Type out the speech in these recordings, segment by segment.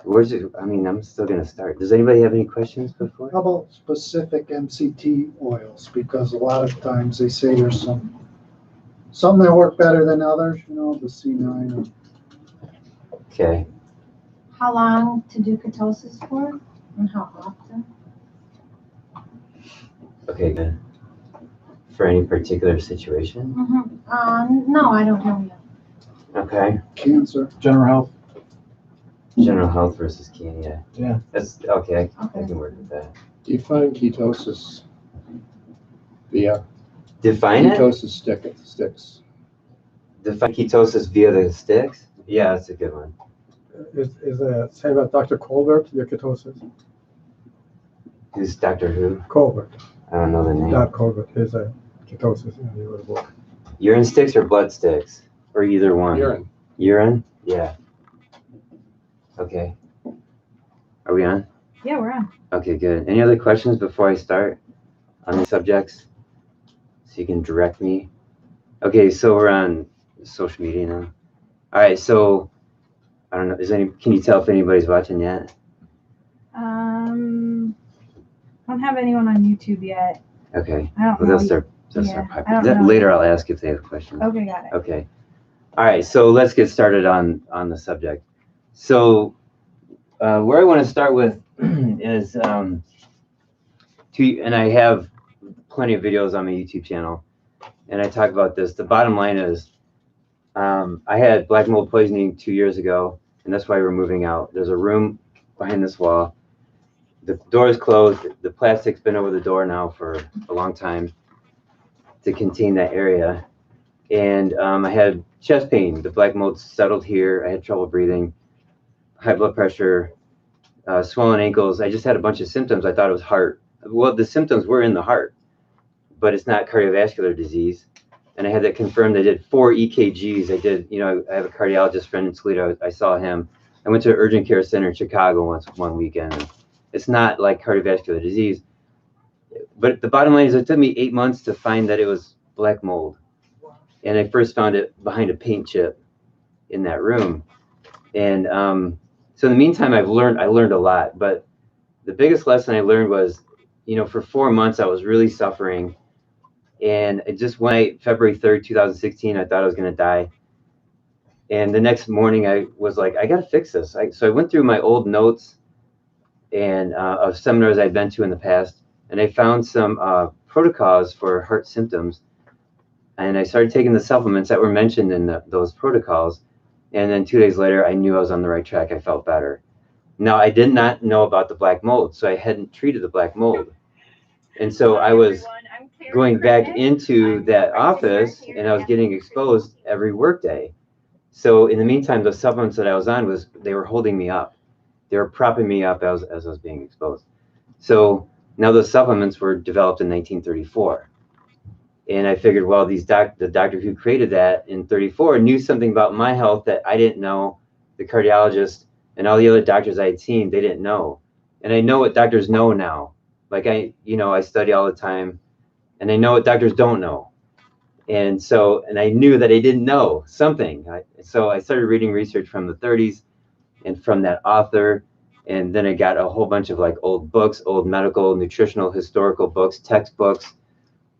Where's it? I mean, I'm still gonna start. Does anybody have any questions before? How about specific MCT oils? Because a lot of times they say there's some that work better than others, you know, the C9. Okay. How long to do ketosis for, and how often? Okay, good. For any particular situation? No, I don't know yet. Okay. Cancer. General health. General health versus ketosis. Yeah. That's okay. I Okay. can work with that. Define ketosis. Via Define it? ketosis sticks. Define ketosis via the sticks? Yeah, that's a good one. Is same as Dr. Colbert, your ketosis? Who's Dr. Who? Colbert, I don't know the name. not Colbert, his ketosis in the other book. Urine sticks or blood sticks? Or either one? Urine. Urine? Yeah. Okay. Are we on? Yeah, we're on. Okay, good. Any other questions before I start on the subjects? So you can direct me. Okay, so we're on social media now. All right, so I don't know. Can you tell if anybody's watching yet? I don't have anyone on YouTube yet. Okay. I don't Well, know. they'll start Yeah, popping. I don't know. Later I'll ask if they have questions. Okay, got it. Okay. All right, so let's get started on the subject. So where I want to start with is and I have plenty of videos on my YouTube channel, and I talk about this. The bottom line is I had black mold poisoning 2 years ago, and that's why we're moving out. There's a room behind this wall. The door is closed. The plastic's been over the door now for a long time to contain that area. And I had chest pain. The black mold settled here. I had trouble breathing, high blood pressure, swollen ankles. I just had a bunch of symptoms. I thought it was heart. Well, the symptoms were in the heart, but it's not cardiovascular disease. And I had that confirmed. I did 4 EKGs. I have a cardiologist friend in Toledo. I saw him. I went to an urgent care center in Chicago one weekend. It's not like cardiovascular disease. But the bottom line is it took me 8 months to find that it was black mold. And I first found it behind a paint chip in that room. And so in the meantime, I learned a lot. But the biggest lesson I learned was, for 4 months, I was really suffering. And it just one night, February 3rd, 2016, I thought I was going to die. And the next morning, I was like, I got to fix this. So I went through my old notes and of seminars I'd been to in the past, and I found some protocols for heart symptoms. And I started taking the supplements that were mentioned in those protocols. And then 2 days later, I knew I was on the right track. I felt better. Now, I did not know about the black mold, so I hadn't treated the black mold. And so I was going back into that office, and I was getting exposed every workday. So in the meantime, the supplements that I was on they were holding me up. They were propping me up as I was being exposed. So now those supplements were developed in 1934. And I figured, well, the doctor who created that in 34 knew something about my health that I didn't know. The cardiologist and all the other doctors I had seen, they didn't know. And I know what doctors know now. Like I study all the time, and I know what doctors don't know. And I knew that I didn't know something. So I started reading research from the 30s and from that author. And then I got a whole bunch of old books, old medical, nutritional, historical books, textbooks,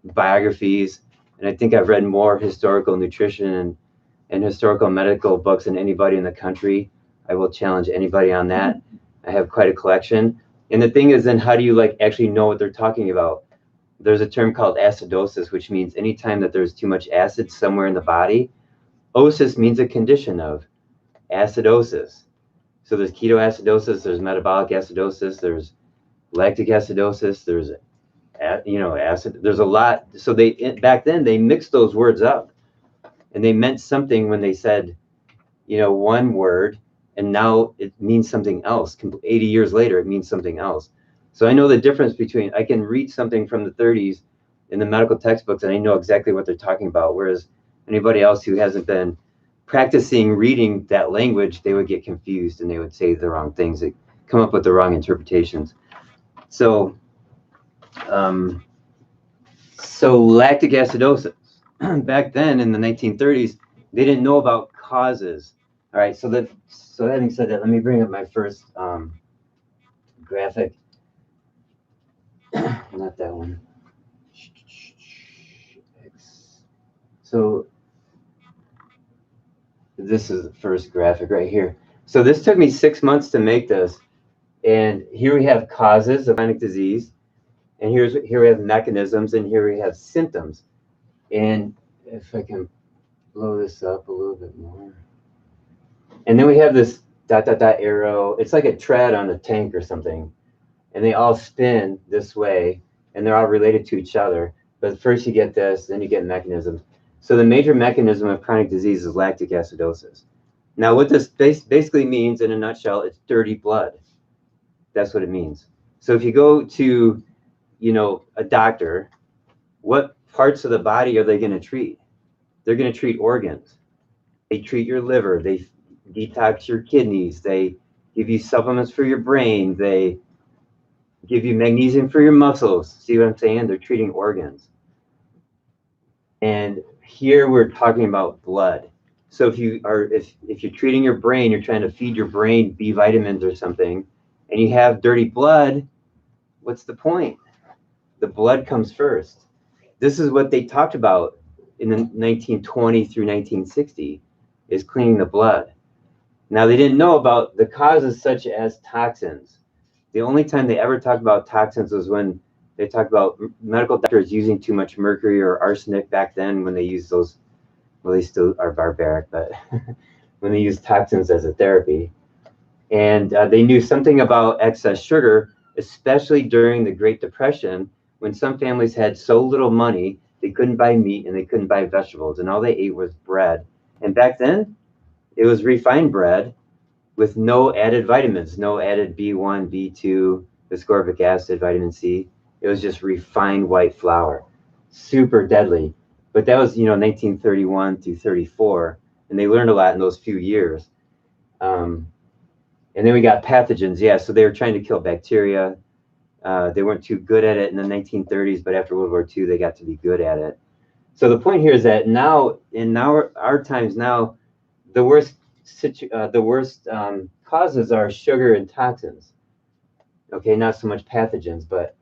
biographies. And I think I've read more historical nutrition and historical medical books than anybody in the country. I will challenge anybody on that. I have quite a collection. And the thing is, then how do you actually know what they're talking about? There's a term called acidosis, which means anytime that there's too much acid somewhere in the body. Osis means a condition of acidosis. So there's ketoacidosis, there's metabolic acidosis, there's lactic acidosis, there's acid. There's a lot. So back then they mixed those words up, and they meant something when they said, one word, and now it means something else. 80 years later, it means something else. So I know the difference between, I can read something from the 30s in the medical textbooks, and I know exactly what they're talking about. Whereas anybody else who hasn't been practicing reading that language, they would get confused and they would say the wrong things. They come up with the wrong interpretations. So lactic acidosis. Back then in the 1930s, they didn't know about causes All right, so having said that, let me bring up my first graphic. Not that one. So this is the first graphic right here. So this took me 6 months to make this. And here we have causes of chronic disease. And here we have mechanisms, and here we have symptoms. And if I can blow this up a little bit more. And then we have this ... arrow. It's like a tread on a tank or something. And they all spin this way, and they're all related to each other. But first you get this, then you get mechanisms. So the major mechanism of chronic disease is lactic acidosis. Now what this basically means in a nutshell, it's dirty blood. That's what it means. So if you go to, a doctor, what parts of the body are they going to treat? They're going to treat organs. They treat your liver. They detox your kidneys. They give you supplements for your brain. They give you magnesium for your muscles. See what I'm saying? They're treating organs. And here we're talking about blood. So if you're treating your brain, you're trying to feed your brain B vitamins or something, and you have dirty blood, what's the point? The blood comes first. This is what they talked about in the 1920 through 1960, is cleaning the blood. Now they didn't know about the causes such as toxins. The only time they ever talked about toxins was when they talked about medical doctors using too much mercury or arsenic back then, when they used those, well, they still are barbaric, but when they used toxins as a therapy. And they knew something about excess sugar, especially during the Great Depression, when some families had so little money, they couldn't buy meat and they couldn't buy vegetables, and all they ate was bread. And back then, it was refined bread with no added vitamins, no added B1, B2, ascorbic acid, vitamin C. It was just refined white flour, super deadly. But that was, 1931 through 34, and they learned a lot in those few years. And then we got pathogens, yeah, so they were trying to kill bacteria. They weren't too good at it in the 1930s, but after World War II, they got to be good at it. So the point here is that now, in our times now, the worst causes are sugar and toxins. Okay, not so much pathogens, but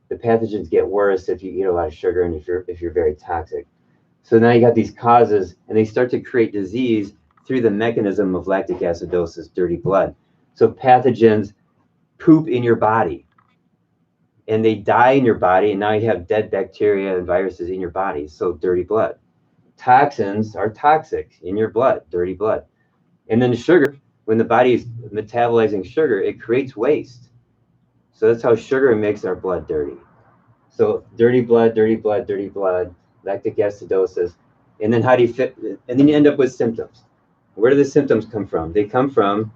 the pathogens get worse if you eat a lot of sugar and if you're very toxic. So now you got these causes, and they start to create disease through the mechanism of lactic acidosis, dirty blood. So pathogens poop in your body, and they die in your body, and now you have dead bacteria and viruses in your body, so dirty blood. Toxins are toxic in your blood, dirty blood. And then sugar, when the body is metabolizing sugar, it creates waste. So that's how sugar makes our blood dirty. So dirty blood, dirty blood, dirty blood, lactic acidosis. And then how do you fit? And then you end up with symptoms. Where do the symptoms come from? They come from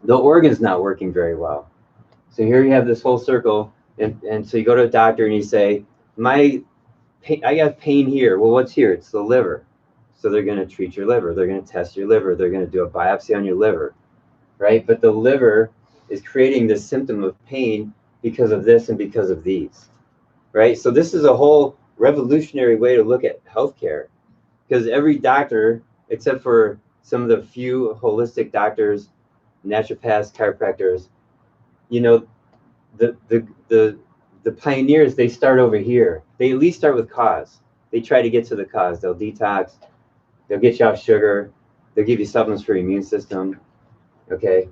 the organs not working very well. So here you have this whole circle, and so you go to a doctor and you say, I got pain here. Well, what's here? It's the liver. So they're going to treat your liver. They're going to test your liver. They're going to do a biopsy on your liver, right? But the liver is creating this symptom of pain because of this and because of these, right? So this is a whole revolutionary way to look at healthcare, because every doctor, except for some of the few holistic doctors, naturopaths, chiropractors, the pioneers, they start over here. They at least start with cause. They try to get to the cause. They'll detox. They'll get you off sugar. They'll give you supplements for your immune system. Okay.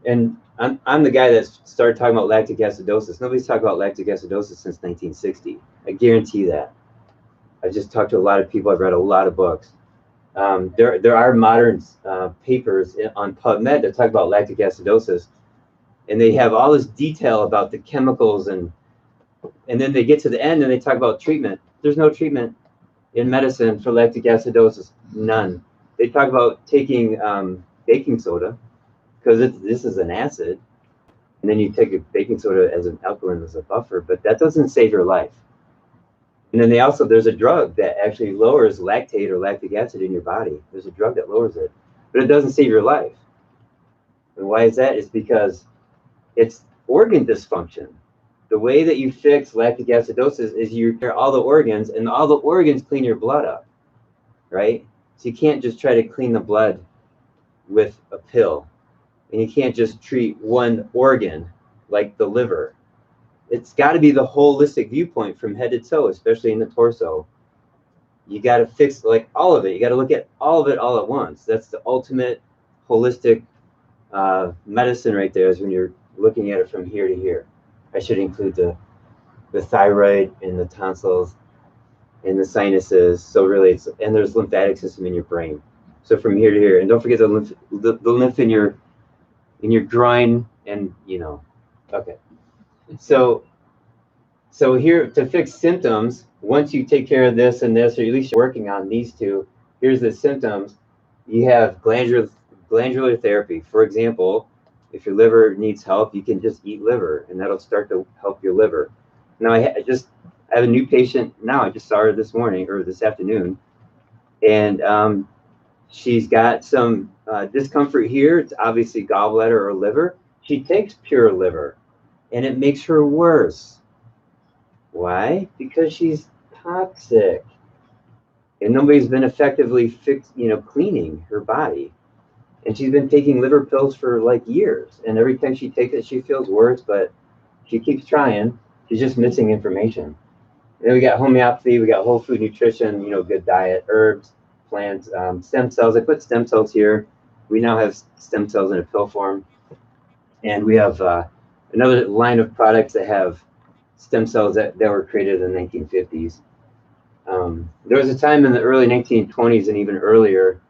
And I'm the guy that started talking about lactic acidosis. Nobody's talked about lactic acidosis since 1960. I guarantee that. I've just talked to a lot of people. I've read a lot of books. There are modern papers on PubMed that talk about lactic acidosis, and they have all this detail about the chemicals, and then they get to the end and they talk about treatment. There's no treatment in medicine for lactic acidosis, none. They talk about taking baking soda, because this is an acid, and then you take a baking soda as an alkaline, as a buffer, but that doesn't save your life. And then there's a drug that actually lowers lactate or lactic acid in your body. There's a drug that lowers it, but it doesn't save your life. And why is that? It's because it's organ dysfunction. The way that you fix lactic acidosis is you repair all the organs, and all the organs clean your blood up, right? So you can't just try to clean the blood with a pill. And you can't just treat one organ like the liver. It's got to be the holistic viewpoint from head to toe, especially in the torso. You got to fix like all of it. You got to look at all of it all at once. That's the ultimate holistic medicine right there, is when you're looking at it from here to here. I should include the thyroid and the tonsils and the sinuses. So really, and there's lymphatic system in your brain. So from here to here, and don't forget the lymph in your groin, and okay. So here, to fix symptoms, once you take care of this and this, or at least you're working on these two, here's the symptoms. You have glandular therapy. For example, if your liver needs help, you can just eat liver, and that'll start to help your liver. Now, I have a new patient now. I just saw her this morning or this afternoon, and she's got some discomfort here. It's obviously gallbladder or liver. She takes pure liver, and it makes her worse. Why? Because she's toxic, and nobody's been effectively cleaning her body. And she's been taking liver pills for like years, and every time she takes it, she feels worse, but she keeps trying. She's just missing information. And then we got homeopathy, we got whole food nutrition, good diet, herbs, plants, stem cells. I put stem cells here. We now have stem cells in a pill form, and we have another line of products that have stem cells that were created in the 1950s. There was a time in the early 1920s and even earlier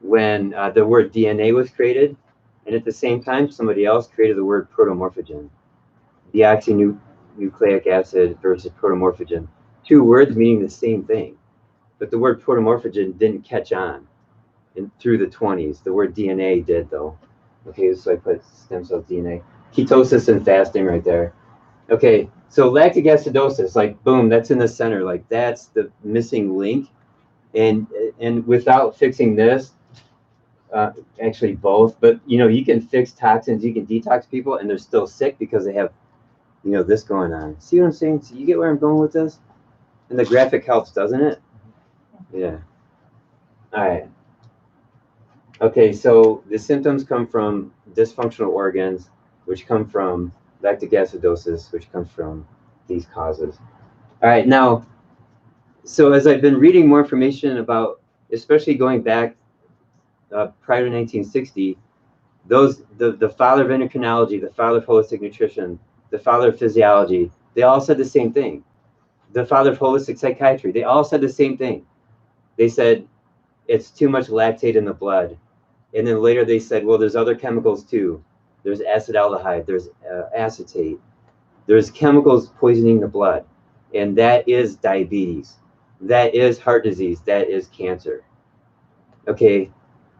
when the word DNA was created, and at the same time, somebody else created the word protomorphogen, deoxynucleic acid versus protomorphogen. Two words meaning the same thing, but the word protomorphogen didn't catch on through the 20s. The word DNA did, though. Okay, so I put stem cell DNA. Ketosis and fasting right there. Okay, so lactic acidosis, like boom, that's in the center. Like that's the missing link, and without fixing this, actually both, but you can fix toxins, you can detox people, and they're still sick because they have this going on. See what I'm saying? So you get where I'm going with this? And the graphic helps, doesn't it? Yeah. All right. Okay, so the symptoms come from dysfunctional organs, which come from lactic acidosis, which comes from these causes. All right, now, so as I've been reading more information about, especially going back prior to 1960, the father of endocrinology, the father of holistic nutrition, the father of physiology, they all said the same thing. The father of holistic psychiatry, they all said the same thing. They said it's too much lactate in the blood. And then later they said, well, there's other chemicals too. There's acetaldehyde, there's acetate. There's chemicals poisoning the blood. And that is diabetes. That is heart disease. That is cancer. Okay.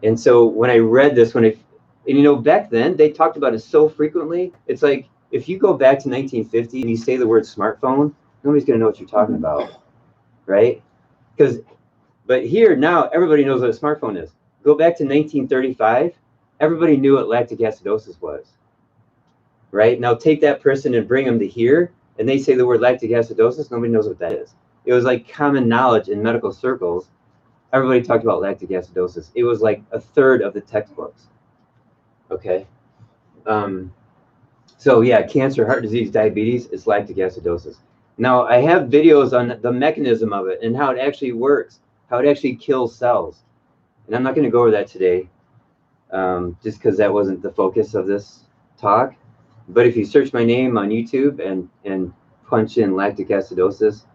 And so when I read this, back then they talked about it so frequently. It's like, if you go back to 1950 and you say the word smartphone, nobody's going to know what you're talking about. Right? But here now, everybody knows what a smartphone is. Go back to 1935, everybody knew what lactic acidosis was. Right? Now take that person and bring them to here, and they say the word lactic acidosis, nobody knows what that is. It was like common knowledge in medical circles. Everybody talked about lactic acidosis. It was like a third of the textbooks. Okay? So yeah, cancer, heart disease, diabetes is lactic acidosis. Now I have videos on the mechanism of it and how it actually works, how it actually kills cells. And I'm not going to go over that today, just because that wasn't the focus of this talk. But if you search my name on YouTube and punch in lactic acidosis,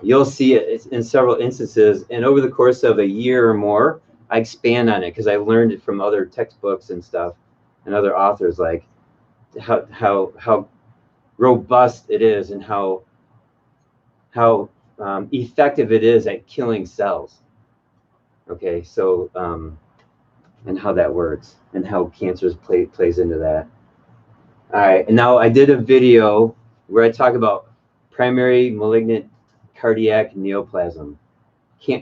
you'll see it in several instances. And over the course of a year or more, I expand on it because I learned it from other textbooks and stuff and other authors, like how robust it is and how effective it is at killing cells. Okay, so and how that works and how cancer plays into that. All right, and now I did a video where I talk about primary malignant cardiac neoplasm,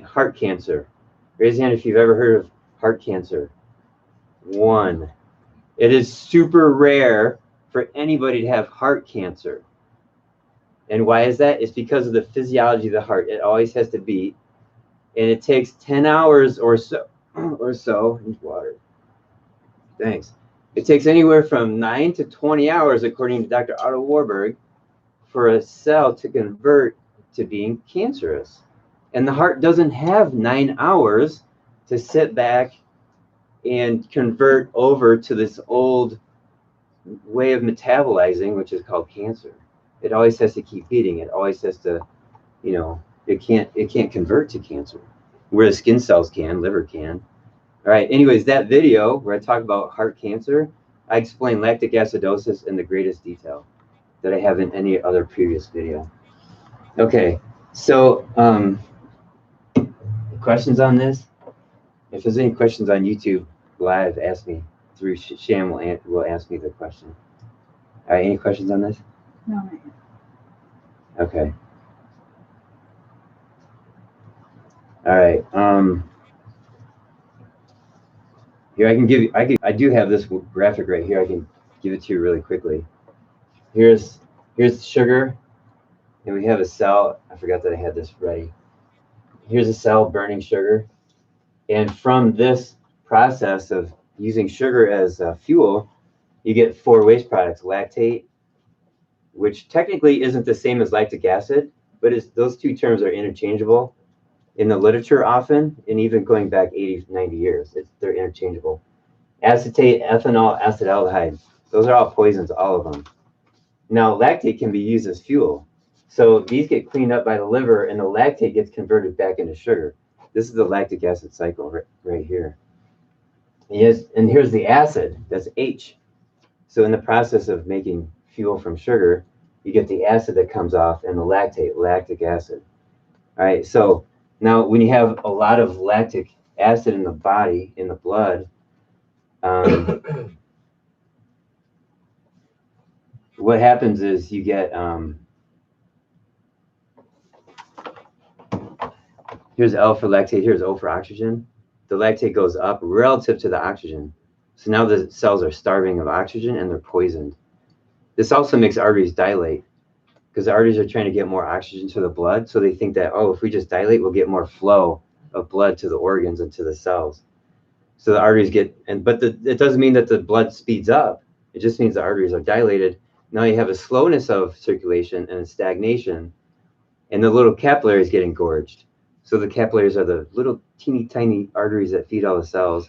heart cancer. Raise your hand if you've ever heard of heart cancer. One. It is super rare for anybody to have heart cancer. And why is that? It's because of the physiology of the heart. It always has to beat. And it takes 10 hours or so, need water. Thanks. It takes anywhere from 9 to 20 hours, according to Dr. Otto Warburg, for a cell to convert to being cancerous. And the heart doesn't have 9 hours to sit back and convert over to this old way of metabolizing, which is called cancer. It always has to keep beating. It always has to, it can't convert to cancer, where the skin cells can, liver can. All right, anyways, that video where I talk about heart cancer, I explain lactic acidosis in the greatest detail that I have in any other previous video. Okay, so questions on this? If there's any questions on YouTube live, ask me. Through Sham will ask me the question. All right, any questions on this? No, not yet. Okay. All right. Here I do have this graphic right here. I can give it to you really quickly. Here's sugar, and we have a cell. I forgot that I had this ready. Here's a cell burning sugar, and from this process of using sugar as fuel, you get 4 waste products: lactate, which technically isn't the same as lactic acid, but those 2 terms are interchangeable in the literature often, and even going back 80, 90 years, they're interchangeable. Acetate, ethanol, acetaldehyde, those are all poisons, all of them. Now, lactate can be used as fuel. So these get cleaned up by the liver, and the lactate gets converted back into sugar. This is the lactic acid cycle right here. And here's the acid, that's H. So in the process of making fuel from sugar, you get the acid that comes off and the lactate, lactic acid. All right, so now when you have a lot of lactic acid in the body, in the blood, what happens is you get, here's L for lactate, here's O for oxygen. The lactate goes up relative to the oxygen. So now the cells are starving of oxygen and they're poisoned. This also makes arteries dilate because the arteries are trying to get more oxygen to the blood. So they think that, oh, if we just dilate, we'll get more flow of blood to the organs and to the cells. So the arteries but it doesn't mean that the blood speeds up. It just means the arteries are dilated. Now you have a slowness of circulation and a stagnation, and the little capillaries get engorged. So the capillaries are the little teeny tiny arteries that feed all the cells.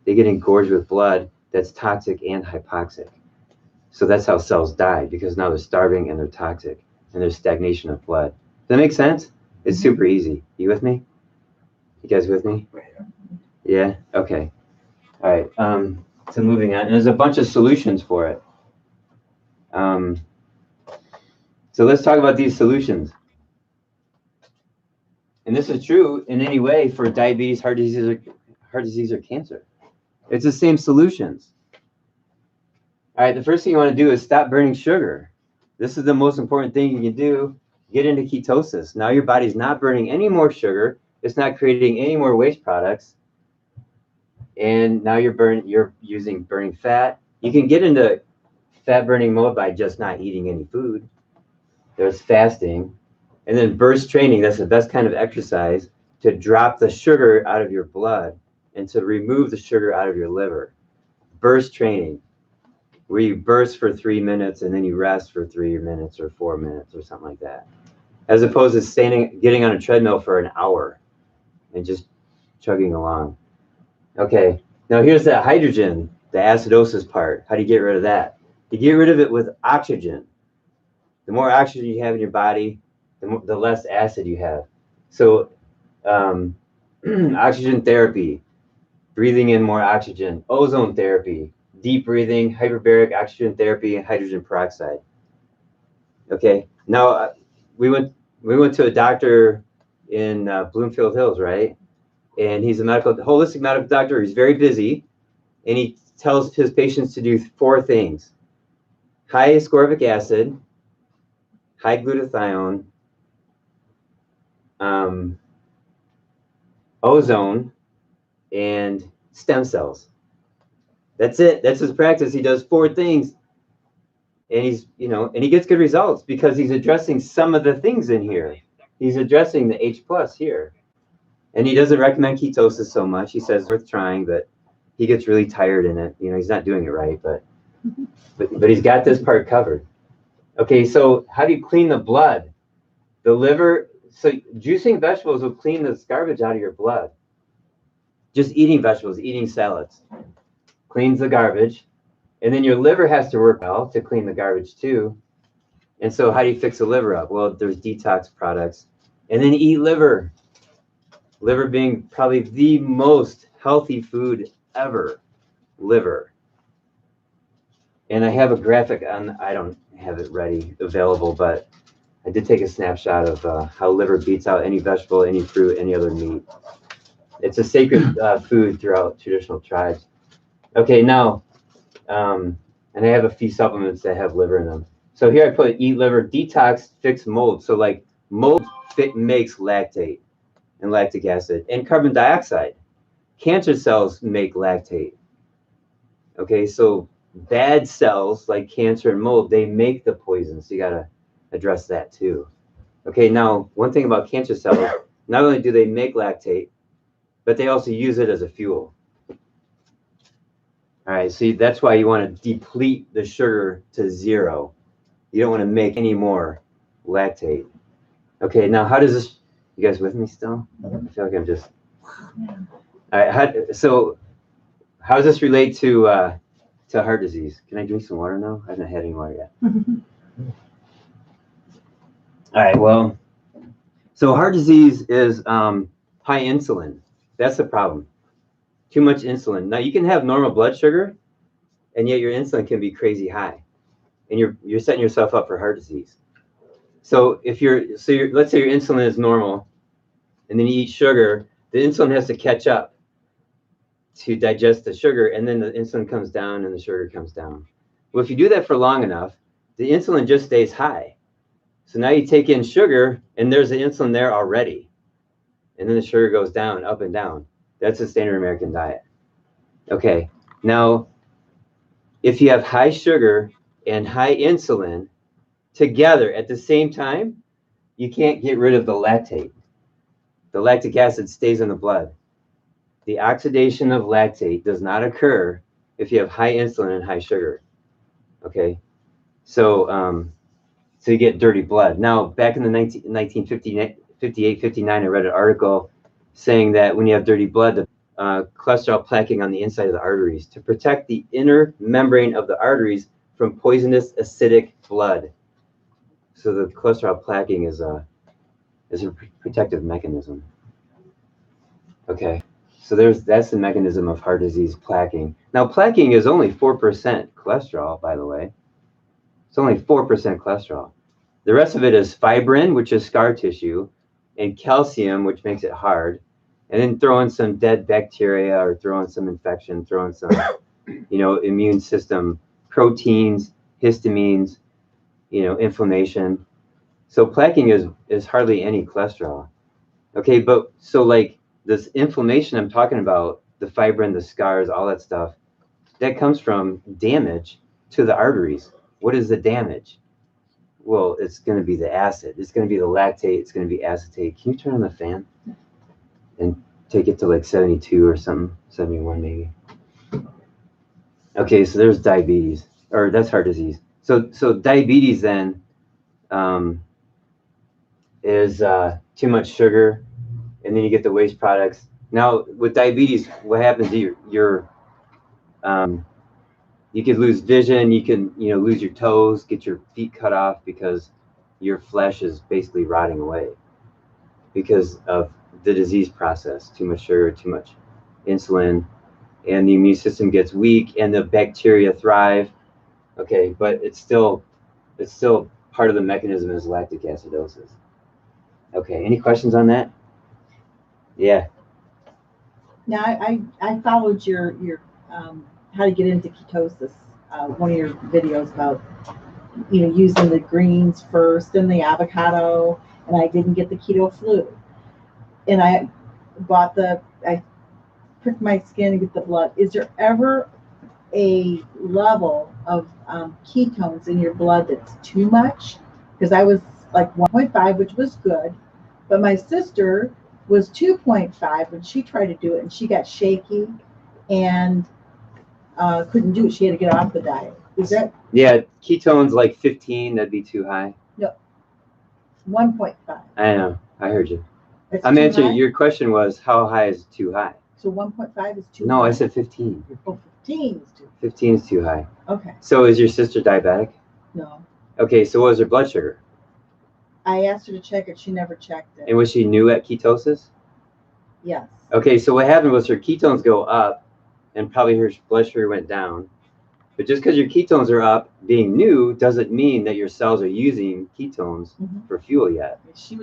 They get engorged with blood that's toxic and hypoxic. So that's how cells die, because now they're starving and they're toxic and there's stagnation of blood. Does that make sense? It's super easy. You with me? You guys with me? Yeah? Okay. All right. So moving on. And there's a bunch of solutions for it. So let's talk about these solutions. And this is true in any way for diabetes, heart disease, or cancer. It's the same solutions. All right, the first thing you want to do is stop burning sugar. This is the most important thing you can do. Get into ketosis. Now your body's not burning any more sugar. It's not creating any more waste products. And now you're using burning fat. You can get into fat burning mode by just not eating any food. There's fasting. And then burst training, that's the best kind of exercise to drop the sugar out of your blood and to remove the sugar out of your liver. Burst training, where you burst for 3 minutes and then you rest for 3 minutes or 4 minutes or something like that. As opposed to getting on a treadmill for an hour and just chugging along. Okay, now here's that hydrogen, the acidosis part. How do you get rid of that? You get rid of it with oxygen. The more oxygen you have in your body, the less acid you have. So oxygen therapy, breathing in more oxygen, ozone therapy, deep breathing, hyperbaric oxygen therapy, and hydrogen peroxide. Okay, now we went to a doctor in Bloomfield Hills, right? And he's a holistic medical doctor. He's very busy, and he tells his patients to do 4 things: high ascorbic acid, high glutathione, ozone, and stem cells. That's it. That's his practice. He does 4 things, and he gets good results because he's addressing some of the things in here. He's addressing the H+ here, and he doesn't recommend ketosis so much. He says it's worth trying, but he gets really tired in it. He's not doing it right, but he's got this part covered. Okay, so how do you clean the blood? The liver, so juicing vegetables will clean this garbage out of your blood. Just eating vegetables, eating salads, cleans the garbage. And then your liver has to work well to clean the garbage too. And so how do you fix the liver up? Well, there's detox products. And then eat liver. Liver being probably the most healthy food ever. Liver. And I have a graphic on, I don't have it ready, available, but I did take a snapshot of how liver beats out any vegetable, any fruit, any other meat. It's a sacred food throughout traditional tribes. Okay, now, and I have a few supplements that have liver in them. So here I put eat liver, detox, fix mold. So like mold makes lactate and lactic acid and carbon dioxide. Cancer cells make lactate. Okay, so bad cells like cancer and mold, they make the poison. So you gotta address that too. Okay, now one thing about cancer cells, not only do they make lactate, but they also use it as a fuel. All right, see, that's why you want to deplete the sugar to zero. You don't want to make any more lactate. Okay, now how does this, you guys with me still? I feel like I'm just, all right, so how does this relate to heart disease? Can I drink some water now? I haven't had any water yet. All right, well, so heart disease is high insulin. That's the problem. Too much insulin. Now you can have normal blood sugar, and yet your insulin can be crazy high, and you're setting yourself up for heart disease. So if let's say your insulin is normal, and then you eat sugar, the insulin has to catch up to digest the sugar, and then the insulin comes down and the sugar comes down. Well, if you do that for long enough, the insulin just stays high. So now you take in sugar, and there's the insulin there already, and then the sugar goes down, up and down. That's the standard American diet. Okay, now, if you have high sugar and high insulin together at the same time, you can't get rid of the lactate. The lactic acid stays in the blood. The oxidation of lactate does not occur if you have high insulin and high sugar. Okay, so you get dirty blood. Now, back in the 1958, 59, I read an article saying that when you have dirty blood, the cholesterol plaquing on the inside of the arteries to protect the inner membrane of the arteries from poisonous acidic blood. So the cholesterol plaquing is a protective mechanism. Okay, so that's the mechanism of heart disease, plaquing. Now, plaquing is only 4% cholesterol, by the way. It's only 4% cholesterol. The rest of it is fibrin, which is scar tissue, and calcium, which makes it hard, and then throw in some dead bacteria or throw in some infection, throw in some, immune system proteins, histamines, inflammation. So plaquing is hardly any cholesterol. Okay, but so like this inflammation I'm talking about, the fibrin, the scars, all that stuff, that comes from damage to the arteries. What is the damage? Well, it's going to be the acid. It's going to be the lactate. It's going to be acetate. Can you turn on the fan and take it to like 72 or something, 71 maybe? Okay, so there's diabetes, or that's heart disease. So diabetes then is too much sugar, and then you get the waste products. Now with diabetes, what happens to your you could lose vision, you can lose your toes, get your feet cut off because your flesh is basically rotting away because of the disease process. Too much sugar, too much insulin, and the immune system gets weak and the bacteria thrive. Okay, but it's still part of the mechanism is lactic acidosis. Okay, any questions on that? Yeah. Now, I followed your how to get into ketosis, one of your videos about, using the greens first and the avocado, and I didn't get the keto flu. And I pricked my skin to get the blood. Is there ever a level of ketones in your blood that's too much? Because I was like 1.5, which was good, but my sister was 2.5 when she tried to do it, and she got shaky, and couldn't do it. She had to get off the diet. Is that Yeah, ketones like 15, that'd be too high. 1.5? I know, I heard you. That's I'm too answering, high? your question was, how high is too high? So 1.5 is too high? No, I said 15. Oh, 15 is too 15 is too high. Okay, So is your sister diabetic? no. Okay, so what was her blood sugar? I asked her to check it. She never checked it. And was she new at ketosis? Yes. Okay, so what happened was her ketones go up and probably her blood sugar went down. But just because your ketones are up, being new, doesn't mean that your cells are using ketones Mhm. for fuel yet. She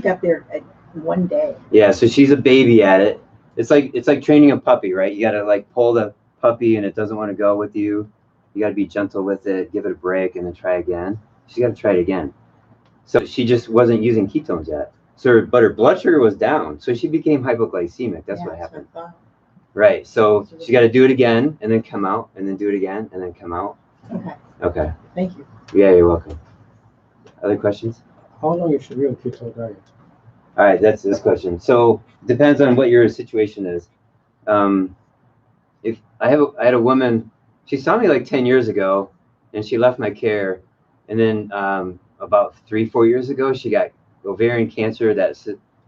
got there at one day. Yeah, so she's a baby at it. It's like training a puppy, right? You gotta like pull the puppy and it doesn't want to go with you. You gotta be gentle with it, give it a break, and then try again. She's gotta try it again. So she just wasn't using ketones yet. But her blood sugar was down, so she became hypoglycemic. That's what happened. I thought. Right. So she got to do it again, and then come out, and then do it again, and then come out. Okay, Okay. thank you. Yeah, you're welcome. Other questions? How long you should be on keto diet? All right, that's this question. So depends on what your situation is. If I had a woman, she saw me like 10 years ago, and she left my care, and then about 3-4 years ago, she got ovarian cancer that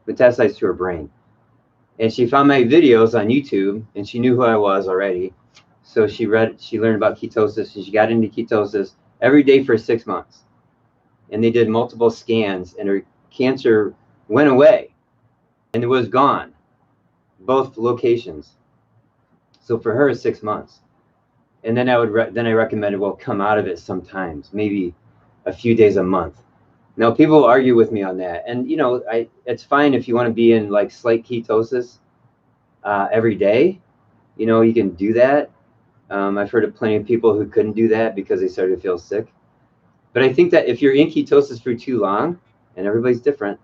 metastasized to her brain. And she found my videos on YouTube, and she knew who I was already. So she learned about ketosis, and she got into ketosis every day for 6 months. And they did multiple scans, and her cancer went away, and it was gone, both locations. So for her, 6 months. And then I recommended, well, come out of it sometimes, maybe a few days a month. Now people argue with me on that, and it's fine if you want to be in like slight ketosis every day. You can do that. I've heard of plenty of people who couldn't do that because they started to feel sick. But I think that if you're in ketosis for too long, and everybody's different,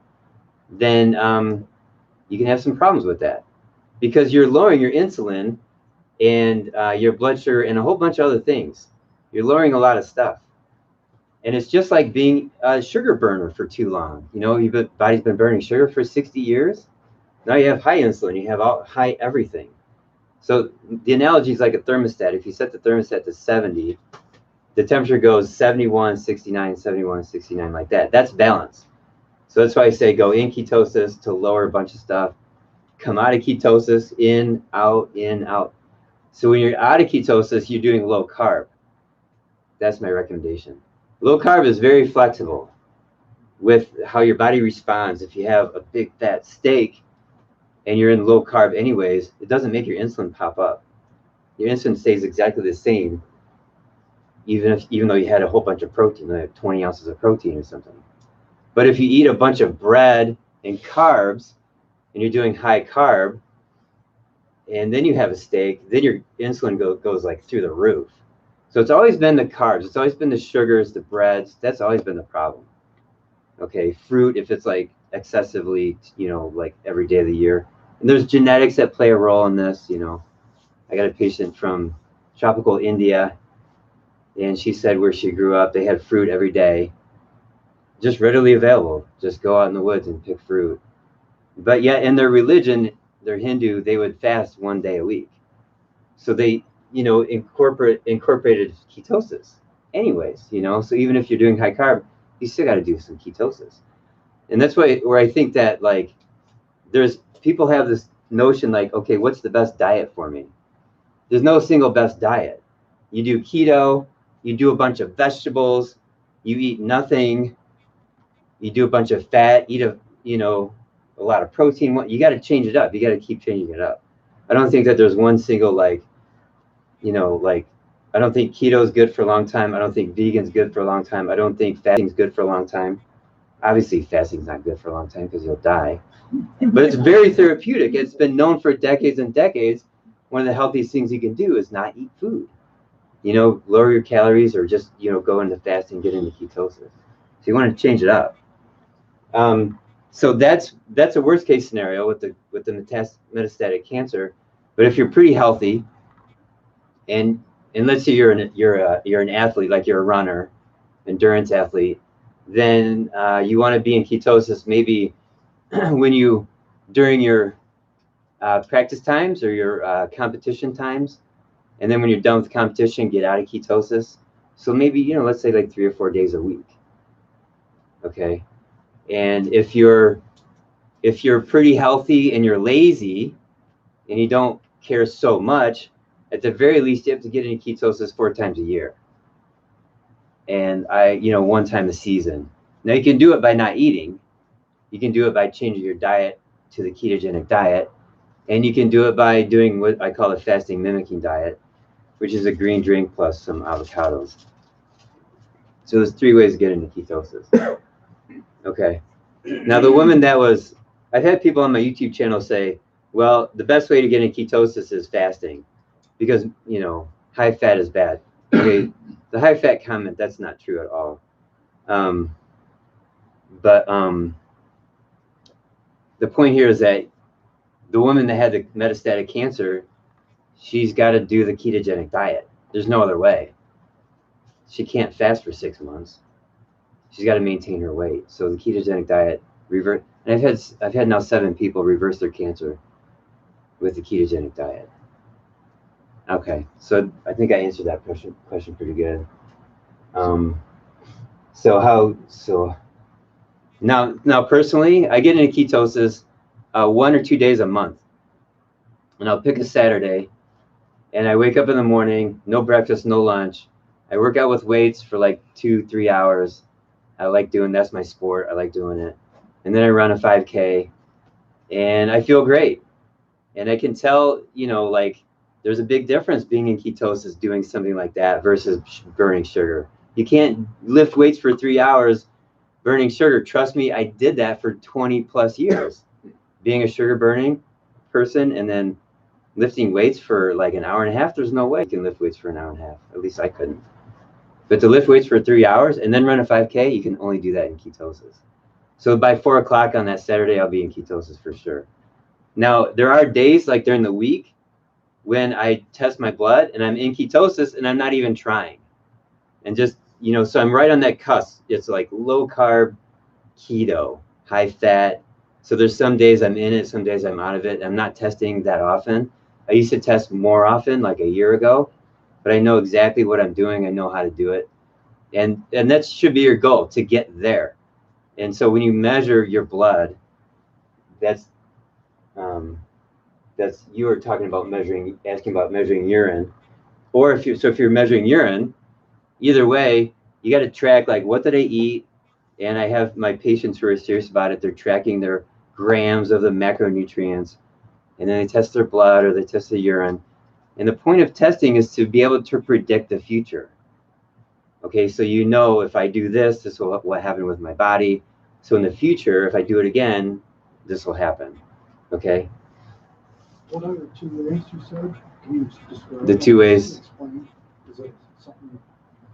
then you can have some problems with that because you're lowering your insulin and your blood sugar and a whole bunch of other things. You're lowering a lot of stuff. And it's just like being a sugar burner for too long. Your body's been burning sugar for 60 years. Now you have high insulin, you have high everything. So the analogy is like a thermostat. If you set the thermostat to 70, the temperature goes 71, 69, 71, 69, like that. That's balance. So that's why I say go in ketosis to lower a bunch of stuff. Come out of ketosis, in, out, in, out. So when you're out of ketosis, you're doing low carb. That's my recommendation. Low carb is very flexible with how your body responds. If you have a big fat steak and you're in low carb anyways, it doesn't make your insulin pop up. Your insulin stays exactly the same, even though you had a whole bunch of protein, like 20 ounces of protein or something. But if you eat a bunch of bread and carbs and you're doing high carb, and then you have a steak, then your insulin goes like through the roof. So it's always been the carbs. It's always been the sugars, the breads. That's always been the problem. Okay, fruit, if it's like excessively, like every day of the year. And there's genetics that play a role in this. I got a patient from tropical India, and she said where she grew up, they had fruit every day, just readily available. Just go out in the woods and pick fruit. But yet in their religion, they're Hindu, they would fast 1 day a week. So they incorporated ketosis anyways, so even if you're doing high carb, you still got to do some ketosis. And that's where I think that like people have this notion like, okay, what's the best diet for me? There's no single best diet. You do keto, you do a bunch of vegetables, you eat nothing, you do a bunch of fat, eat a lot of protein. You got to change it up. You got to keep changing it up. I don't think that there's one single like I don't think keto is good for a long time. I don't think vegan's good for a long time. I don't think fasting's good for a long time. Obviously, fasting's not good for a long time because you'll die. But it's very therapeutic. It's been known for decades and decades. One of the healthiest things you can do is not eat food. Lower your calories or just, go into fasting, get into ketosis. So you want to change it up. So that's a worst case scenario with the metastatic cancer. But if you're pretty healthy, and let's say you're an athlete, like you're a runner, endurance athlete, then you want to be in ketosis maybe during your practice times or your competition times. And then when you're done with competition, get out of ketosis. So maybe, let's say like 3 or 4 days a week. Okay. And if you're pretty healthy and you're lazy and you don't care so much, at the very least, you have to get into ketosis 4 times a year. And 1 time a season. Now you can do it by not eating. You can do it by changing your diet to the ketogenic diet. And you can do it by doing what I call a fasting mimicking diet, which is a green drink plus some avocados. So there's 3 ways to get into ketosis. Okay. Now the woman I've had people on my YouTube channel say, well, the best way to get into ketosis is fasting because, high fat is bad. Okay. The high fat comment, that's not true at all. But the point here is that the woman that had the metastatic cancer, she's got to do the ketogenic diet. There's no other way. She can't fast for 6 months. She's got to maintain her weight. So the ketogenic diet revert. And I've had now 7 people reverse their cancer with the ketogenic diet. Okay, so I think I answered that question pretty good. So now personally, I get into ketosis 1 or 2 days a month, and I'll pick a Saturday, and I wake up in the morning, no breakfast, no lunch. I work out with weights for like 2-3 hours. I like doing that's my sport. I like doing it, and then I run a 5K, and I feel great, and I can tell like there's a big difference being in ketosis doing something like that versus burning sugar. You can't lift weights for 3 hours burning sugar. Trust me, I did that for 20 plus years. Being a sugar burning person and then lifting weights for like an hour and a half, there's no way you can lift weights for an hour and a half. At least I couldn't. But to lift weights for 3 hours and then run a 5K, you can only do that in ketosis. So by 4 o'clock on that Saturday, I'll be in ketosis for sure. Now, there are days like during the week when I test my blood and I'm in ketosis and I'm not even trying. And just, so I'm right on that cusp. It's like low carb, keto, high fat. So there's some days I'm in it, some days I'm out of it. I'm not testing that often. I used to test more often like a year ago, but I know exactly what I'm doing. I know how to do it. And that should be your goal, to get there. And so when you measure your blood, that's you were talking about asking about measuring urine, or if you're measuring urine, either way, you got to track like what did I eat, and I have my patients who are serious about it. They're tracking their grams of the macronutrients, and then they test their blood or they test the urine. And the point of testing is to be able to predict the future. Okay, so if I do this, this will what happen with my body. So in the future, if I do it again, this will happen. Okay. What are the 2 ways you said? Can you describe The 2 ways. Explain. Is it something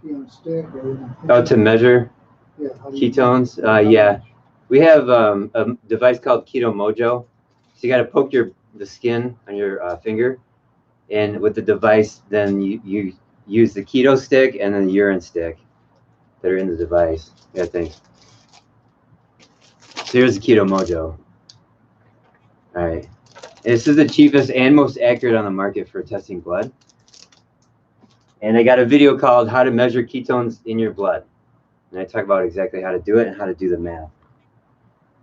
you on a stick or? Oh, to measure Yeah. How do you- ketones? Yeah. We have a device called Keto Mojo. So you got to poke the skin on your finger, and with the device, then you use the keto stick and then the urine stick that are in the device. Yeah, thanks. So here's the Keto Mojo. All right. And this is the cheapest and most accurate on the market for testing blood. And I got a video called How to Measure Ketones in Your Blood. And I talk about exactly how to do it and how to do the math.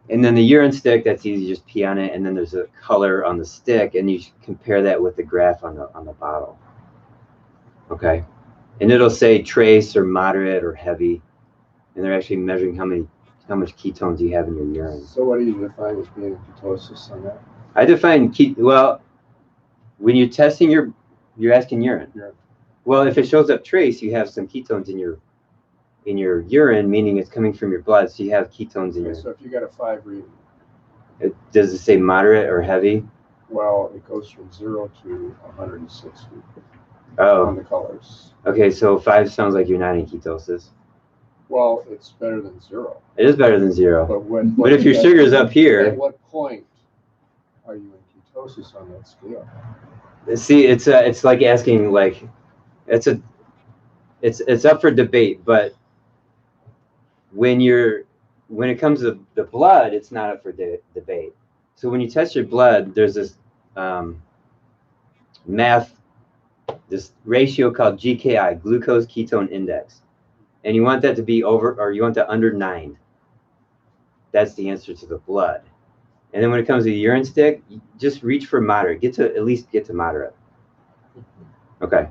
And then the urine stick, that's easy, just pee on it. And then there's a color on the stick, and you compare that with the graph on the bottle. Okay. And it'll say trace or moderate or heavy. And they're actually measuring how much ketones you have in your urine. So what do you define as being ketosis on that? I define when you're testing you're asking urine. Yeah. Well, if it shows up trace, you have some ketones in your urine, meaning it's coming from your blood, so you have ketones in your. So if you got a 5 reading, Does it say moderate or heavy? well, it goes from 0 to 160 on Oh, the colors. okay. So 5 sounds like you're not in ketosis. Well, it's better than 0. It is better than 0. But if your sugar's up here, at what point are you in ketosis on that scale? see, it's like asking like, it's up for debate, but when it comes to the blood, it's not up for debate. So when you test your blood, there's this math, this ratio called GKI, glucose ketone index. And you want that to be over, or you want that under 9. That's the answer to the blood. And then when it comes to the urine stick, you just reach for moderate. At least get to moderate. Okay.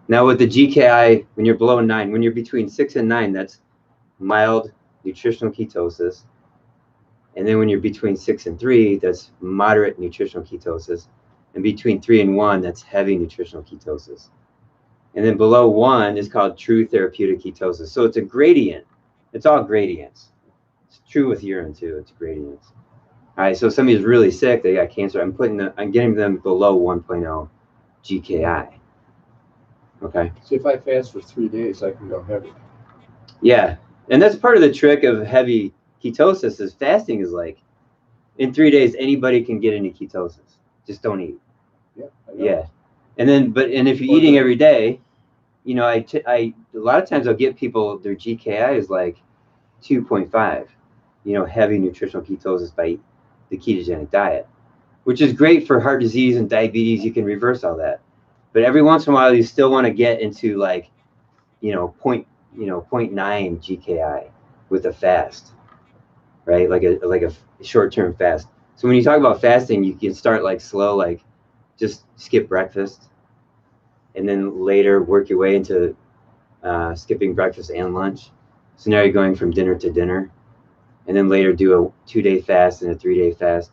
Now with the GKI, when you're below 9, when you're between 6 and 9, that's mild nutritional ketosis. And then when you're between 6 and 3, that's moderate nutritional ketosis. And between 3 and 1, that's heavy nutritional ketosis. And then below 1 is called true therapeutic ketosis. So it's a gradient. It's all gradients. It's true with urine too. It's gradients. All right. So if somebody's really sick, they got cancer. I'm getting them below 1.0 GKI. Okay. So if I fast for 3 days, I can go heavy. Yeah. And that's part of the trick of heavy ketosis is fasting is like, in 3 days, anybody can get into ketosis. Just don't eat. Yeah. I know. Yeah. And then, and if you're eating every day, you know, a lot of times I'll get people, their GKI is like 2.5, you know, heavy nutritional ketosis by the ketogenic diet, which is great for heart disease and diabetes. You can reverse all that. But every once in a while, you still want to get into like, 0.9 GKI with a fast, right? Like a short-term fast. So when you talk about fasting, you can start like slow, like just skip breakfast, and then later work your way into skipping breakfast and lunch. So now you're going from dinner to dinner, and then later do a 2-day fast and a 3-day fast.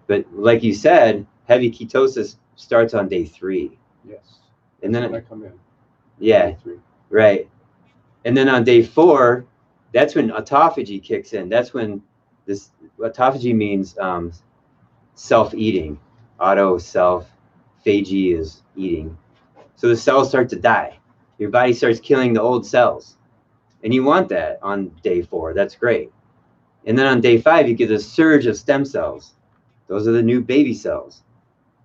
But like you said, heavy ketosis starts on day 3. Yes. And then When I come in. yeah, Day 3. right. And then on day 4, that's when autophagy kicks in. That's when this autophagy means self-eating. Auto, self, phagy is eating. So the cells start to die. Your body starts killing the old cells. And you want that on day 4. That's great. And then on day 5, you get a surge of stem cells. Those are the new baby cells.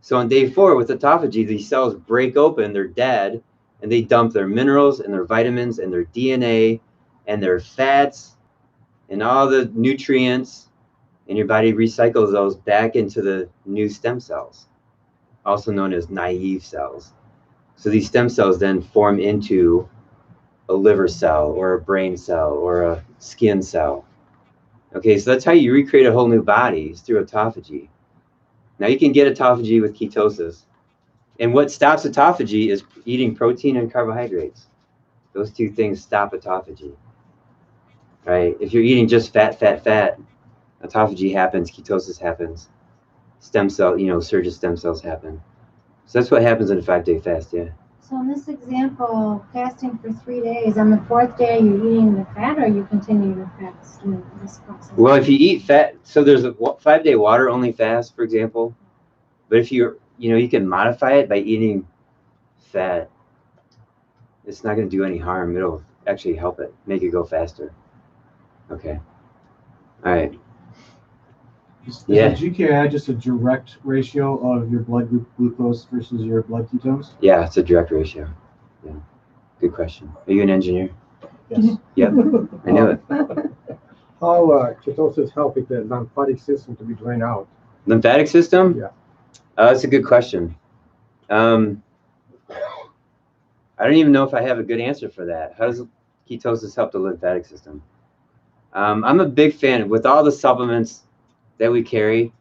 So on day 4 with autophagy, these cells break open, they're dead, and they dump their minerals and their vitamins and their DNA and their fats and all the nutrients, and your body recycles those back into the new stem cells, also known as naive cells. So these stem cells then form into a liver cell or a brain cell or a skin cell. Okay, so that's how you recreate a whole new body, is through autophagy. Now you can get autophagy with ketosis. And what stops autophagy is eating protein and carbohydrates. Those 2 things stop autophagy, right? If you're eating just fat, autophagy happens, ketosis happens, stem cell, surge of stem cells happen. So that's what happens in a 5-day fast, yeah. So in this example, fasting for 3 days, on the 4th day, you're eating the fat, or you continue to fast in this process? Well, if you eat fat, so there's a 5-day water only fast, for example. But if you can modify it by eating fat. It's not going to do any harm. It'll actually help it, make it go faster. Okay. All right. Is Yeah. the GKI just a direct ratio of your blood glucose versus your blood ketones? Yeah, it's a direct ratio. Yeah. Good question. Are you an engineer? Yes. Yep. I knew it. How ketosis help with the lymphatic system to be drained out? Lymphatic system? Yeah. That's a good question. I don't even know if I have a good answer for that. How does ketosis help the lymphatic system? I'm a big fan. With all the supplements that we carry,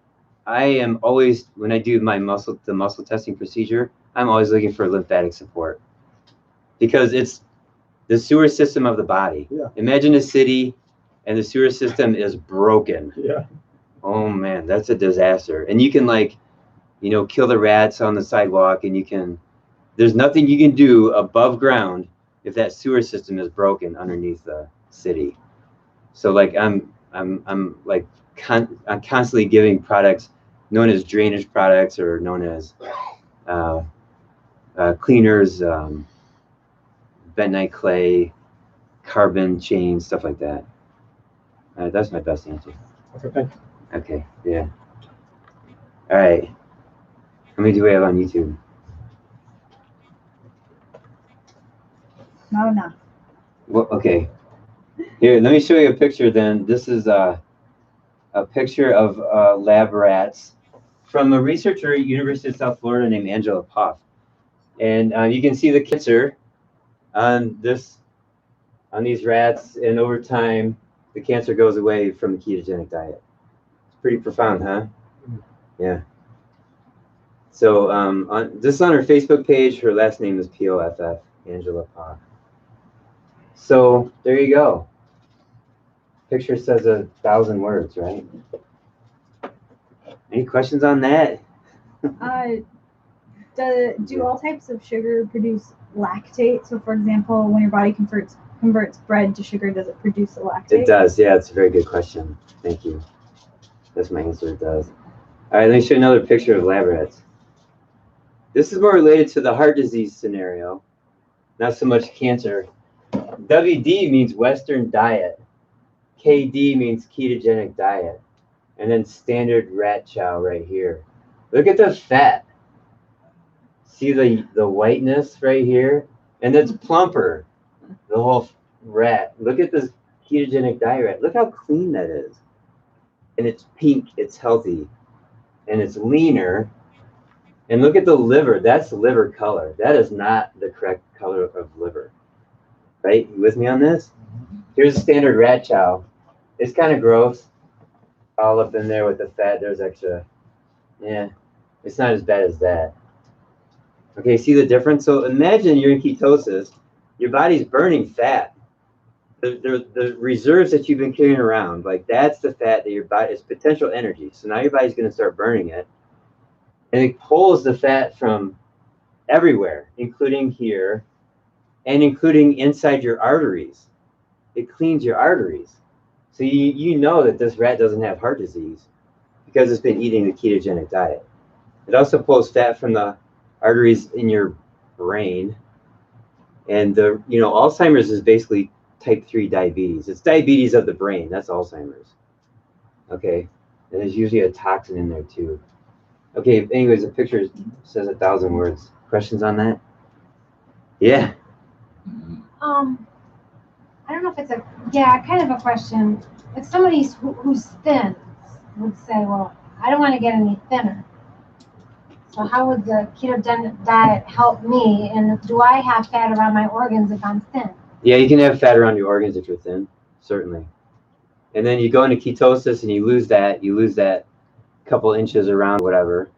I am always, when I do the muscle testing procedure, I'm always looking for lymphatic support, because it's the sewer system of the body. Yeah. Imagine a city and the sewer system is broken. Yeah. Oh man, that's a disaster. And you can kill the rats on the sidewalk, and there's nothing you can do above ground if that sewer system is broken underneath the city. So I'm constantly giving products known as drainage products, or known as cleaners, bentonite clay, carbon chain, stuff like that. That's my best answer. Okay, thank you. Okay, yeah. All right. How many do we have on YouTube? No. Well, okay. Here, let me show you a picture then. This is a picture of lab rats from a researcher at University of South Florida named Angela Poff. And you can see the cancer on these rats, and over time, the cancer goes away from the ketogenic diet. It's pretty profound, huh? Yeah. So this is on her Facebook page. Her last name is Poff, Angela Poff. So there you go. Picture says 1,000 words, right? Any questions on that? Do all types of sugar produce lactate? So, for example, when your body converts bread to sugar, does it produce a lactate? It does. Yeah, it's a very good question. Thank you. That's my answer. It does. All right, let me show you another picture of lab rats. This is more related to the heart disease scenario, not so much cancer. WD means Western diet. KD means ketogenic diet. And then standard rat chow right here. Look at the fat. See the whiteness right here? And that's plumper, the whole rat. Look at this ketogenic diet rat. Look how clean that is. And it's pink, it's healthy, and it's leaner. And look at the liver. That's liver color. That is not the correct color of liver. Right? You with me on this? Here's a standard rat chow. It's kind of gross. All up in there with the fat. There's extra. Yeah, it's not as bad as that. Okay, see the difference? So imagine you're in ketosis. Your body's burning fat. The reserves that you've been carrying around, like that's the fat that your body is potential energy. So now your body's going to start burning it. And it pulls the fat from everywhere, including here, and including inside your arteries. It cleans your arteries. So you know that this rat doesn't have heart disease because it's been eating the ketogenic diet. It also pulls fat from the arteries in your brain. And Alzheimer's is basically type 3 diabetes. It's diabetes of the brain. That's Alzheimer's. Okay. And there's usually a toxin in there too. Okay, anyways, the picture says 1,000 words. Questions on that? Yeah. I don't know if it's kind of a question. If somebody who's thin would say, well, I don't want to get any thinner. So how would the ketogenic diet help me? And do I have fat around my organs if I'm thin? Yeah, you can have fat around your organs if you're thin, certainly. And then you go into ketosis and you lose that couple inches around whatever,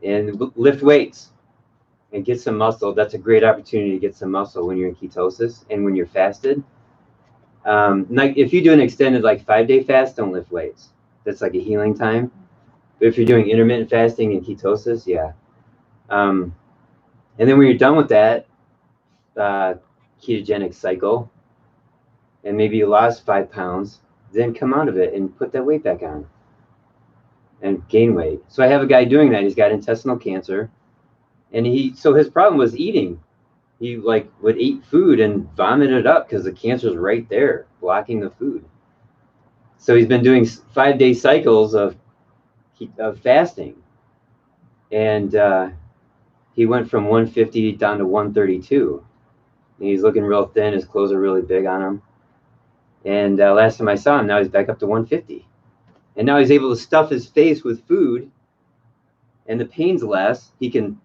and lift weights and get some muscle. That's a great opportunity to get some muscle when you're in ketosis and when you're fasted. Like if you do an extended 5-day fast, don't lift weights. That's like a healing time. But if you're doing intermittent fasting and ketosis, yeah. And then when you're done with that ketogenic cycle, and maybe you lost 5 pounds, then come out of it and put that weight back on and gain weight. So I have a guy doing that. He's got intestinal cancer, and so his problem was eating. He would eat food and vomit it up because the cancer's right there blocking the food. So he's been doing 5-day cycles of fasting, and he went from 150 down to 132. And he's looking real thin. His clothes are really big on him. And last time I saw him, now he's back up to 150. And now he's able to stuff his face with food, and the pain's less. He can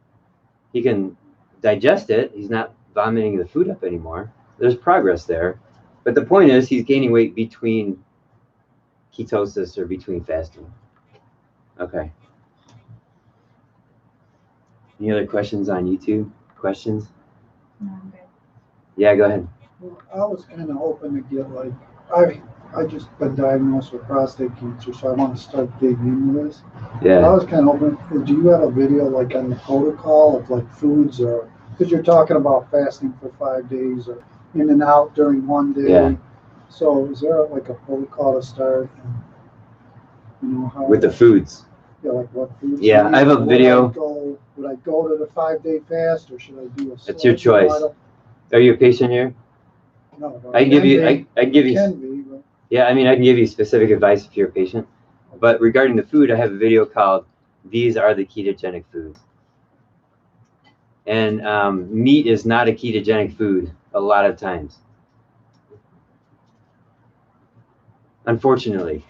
digest it. He's not vomiting the food up anymore. There's progress there. But the point is he's gaining weight between ketosis or between fasting. Okay. Any other questions on YouTube? Questions? No, I'm good. Yeah, go ahead. Well, I was kind of hoping to get I just been diagnosed with prostate cancer, so I want to start digging into this. I Yeah. was kind of hoping, do you have a video on the protocol of foods, or because you're talking about fasting for 5 days or in and out during one day? Yeah. So is there a protocol to start? And, how With the foods. Yeah, what foods? Yeah, I have a video. Would I go to the 5-day fast, or should I do a? It's your choice. Are you a patient here? No, I can give you. I can give you. Can be, but Yeah, I mean, I can give you specific advice if you're a patient. But regarding the food, I have a video called "These Are the Ketogenic Foods." And meat is not a ketogenic food a lot of times. Unfortunately.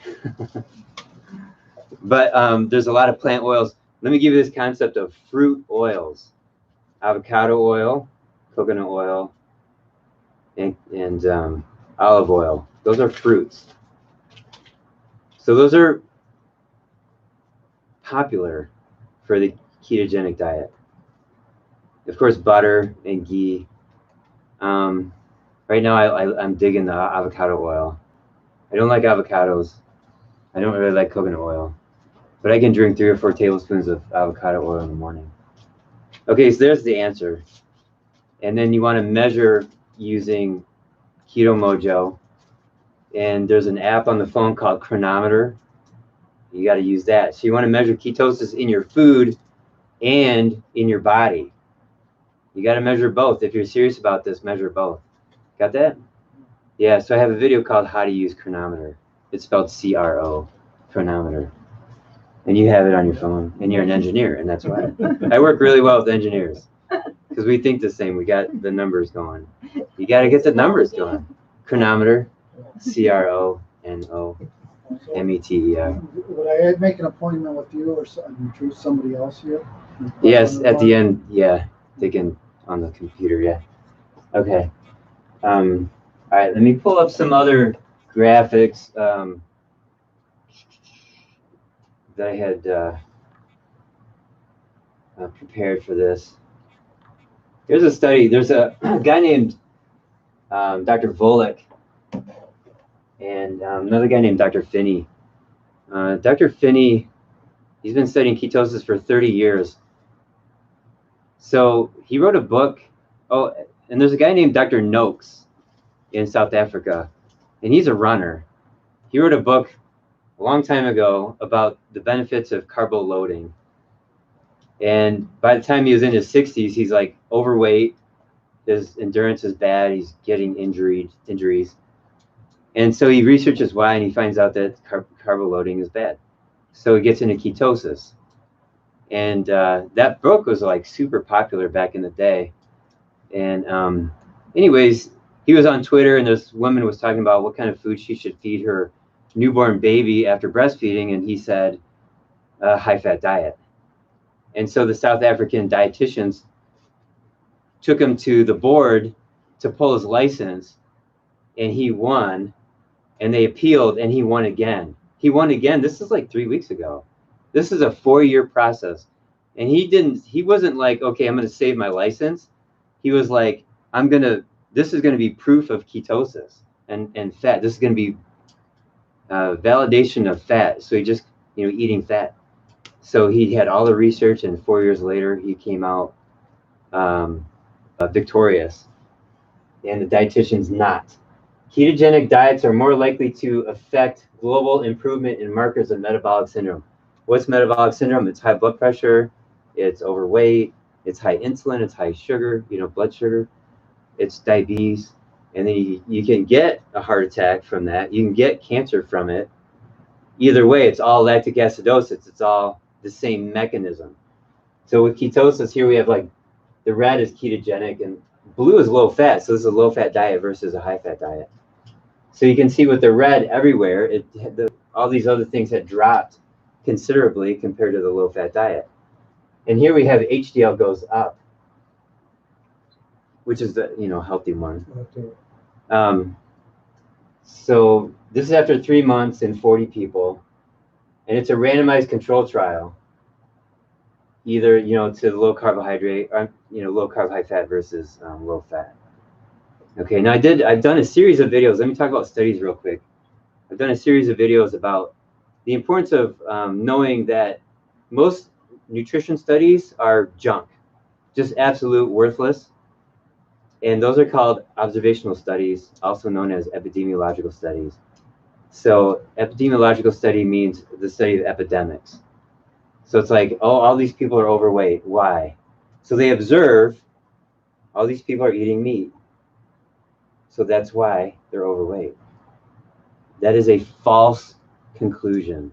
But there's a lot of plant oils. Let me give you this concept of fruit oils: avocado oil, coconut oil, and olive oil. Those are fruits. So those are popular for the ketogenic diet. Of course, butter and ghee. Right now, I'm digging the avocado oil. I don't like avocados. I don't really like coconut oil. But I can drink 3 or 4 tablespoons of avocado oil in the morning. Okay, so there's the answer. And then you want to measure using Keto Mojo. And there's an app on the phone called Chronometer. You got to use that. So you want to measure ketosis in your food and in your body. You got to measure both. If you're serious about this, measure both. Got that? Yeah, so I have a video called How to Use Chronometer. It's spelled C-R-O, Chronometer. And you have it on your phone, and you're an engineer, and that's why. I work really well with engineers because we think the same. We got the numbers going. You got to get the numbers going. Chronometer, C-R-O-N-O-M-E-T-E-R. Would I make an appointment with you or somebody else here? Yes, at the end, yeah, they can on the computer, yeah. Okay. All right, let me pull up some other graphics that I had prepared for this. Here's a study. There's a guy named Dr. Volek and another guy named Dr. Finney. Dr. Finney, he's been studying ketosis for 30 years. So he wrote a book. Oh, and there's a guy named Dr. Noakes in South Africa, and he's a runner. He wrote a book a long time ago about the benefits of carbo loading. And by the time he was in his 60s, he's like overweight. His endurance is bad. He's getting injuries. And so he researches why, and he finds out that carbo loading is bad. So he gets into ketosis. And that book was like super popular back in the day. And anyways, he was on Twitter, and this woman was talking about what kind of food she should feed her newborn baby after breastfeeding, and he said a high-fat diet. And so the South African dietitians took him to the board to pull his license, and he won, and they appealed, and he won again. He won again. This is like 3 weeks ago. This is a 4-year process. And he wasn't like, okay, I'm going to save my license. He was like, this is going to be proof of ketosis and fat. This is going to be validation of fat. So he just, eating fat. So he had all the research, and 4 years later, he came out victorious. And the dietitian's not. Ketogenic diets are more likely to affect global improvement in markers of metabolic syndrome. What's metabolic syndrome? It's high blood pressure, it's overweight, it's high insulin, it's high sugar, blood sugar, it's diabetes. And then you can get a heart attack from that. You can get cancer from it. Either way, it's all lactic acidosis. It's all the same mechanism. So with ketosis here, we have like the red is ketogenic and blue is low fat. So this is a low fat diet versus a high fat diet. So you can see with the red everywhere, all these other things had dropped considerably compared to the low fat diet. And here we have HDL goes up, which is the healthy one. So this is after 3 months in 40 people, and it's a randomized control trial. Either to low carbohydrate, or low carb high fat versus low fat. Okay, now I've done a series of videos. Let me talk about studies real quick. I've done a series of videos about the importance of knowing that most nutrition studies are junk, just absolute worthless. And those are called observational studies, also known as epidemiological studies. So epidemiological study means the study of epidemics. So it's like, oh, all these people are overweight. Why? So they observe all these people are eating meat. So that's why they're overweight. That is a false conclusion.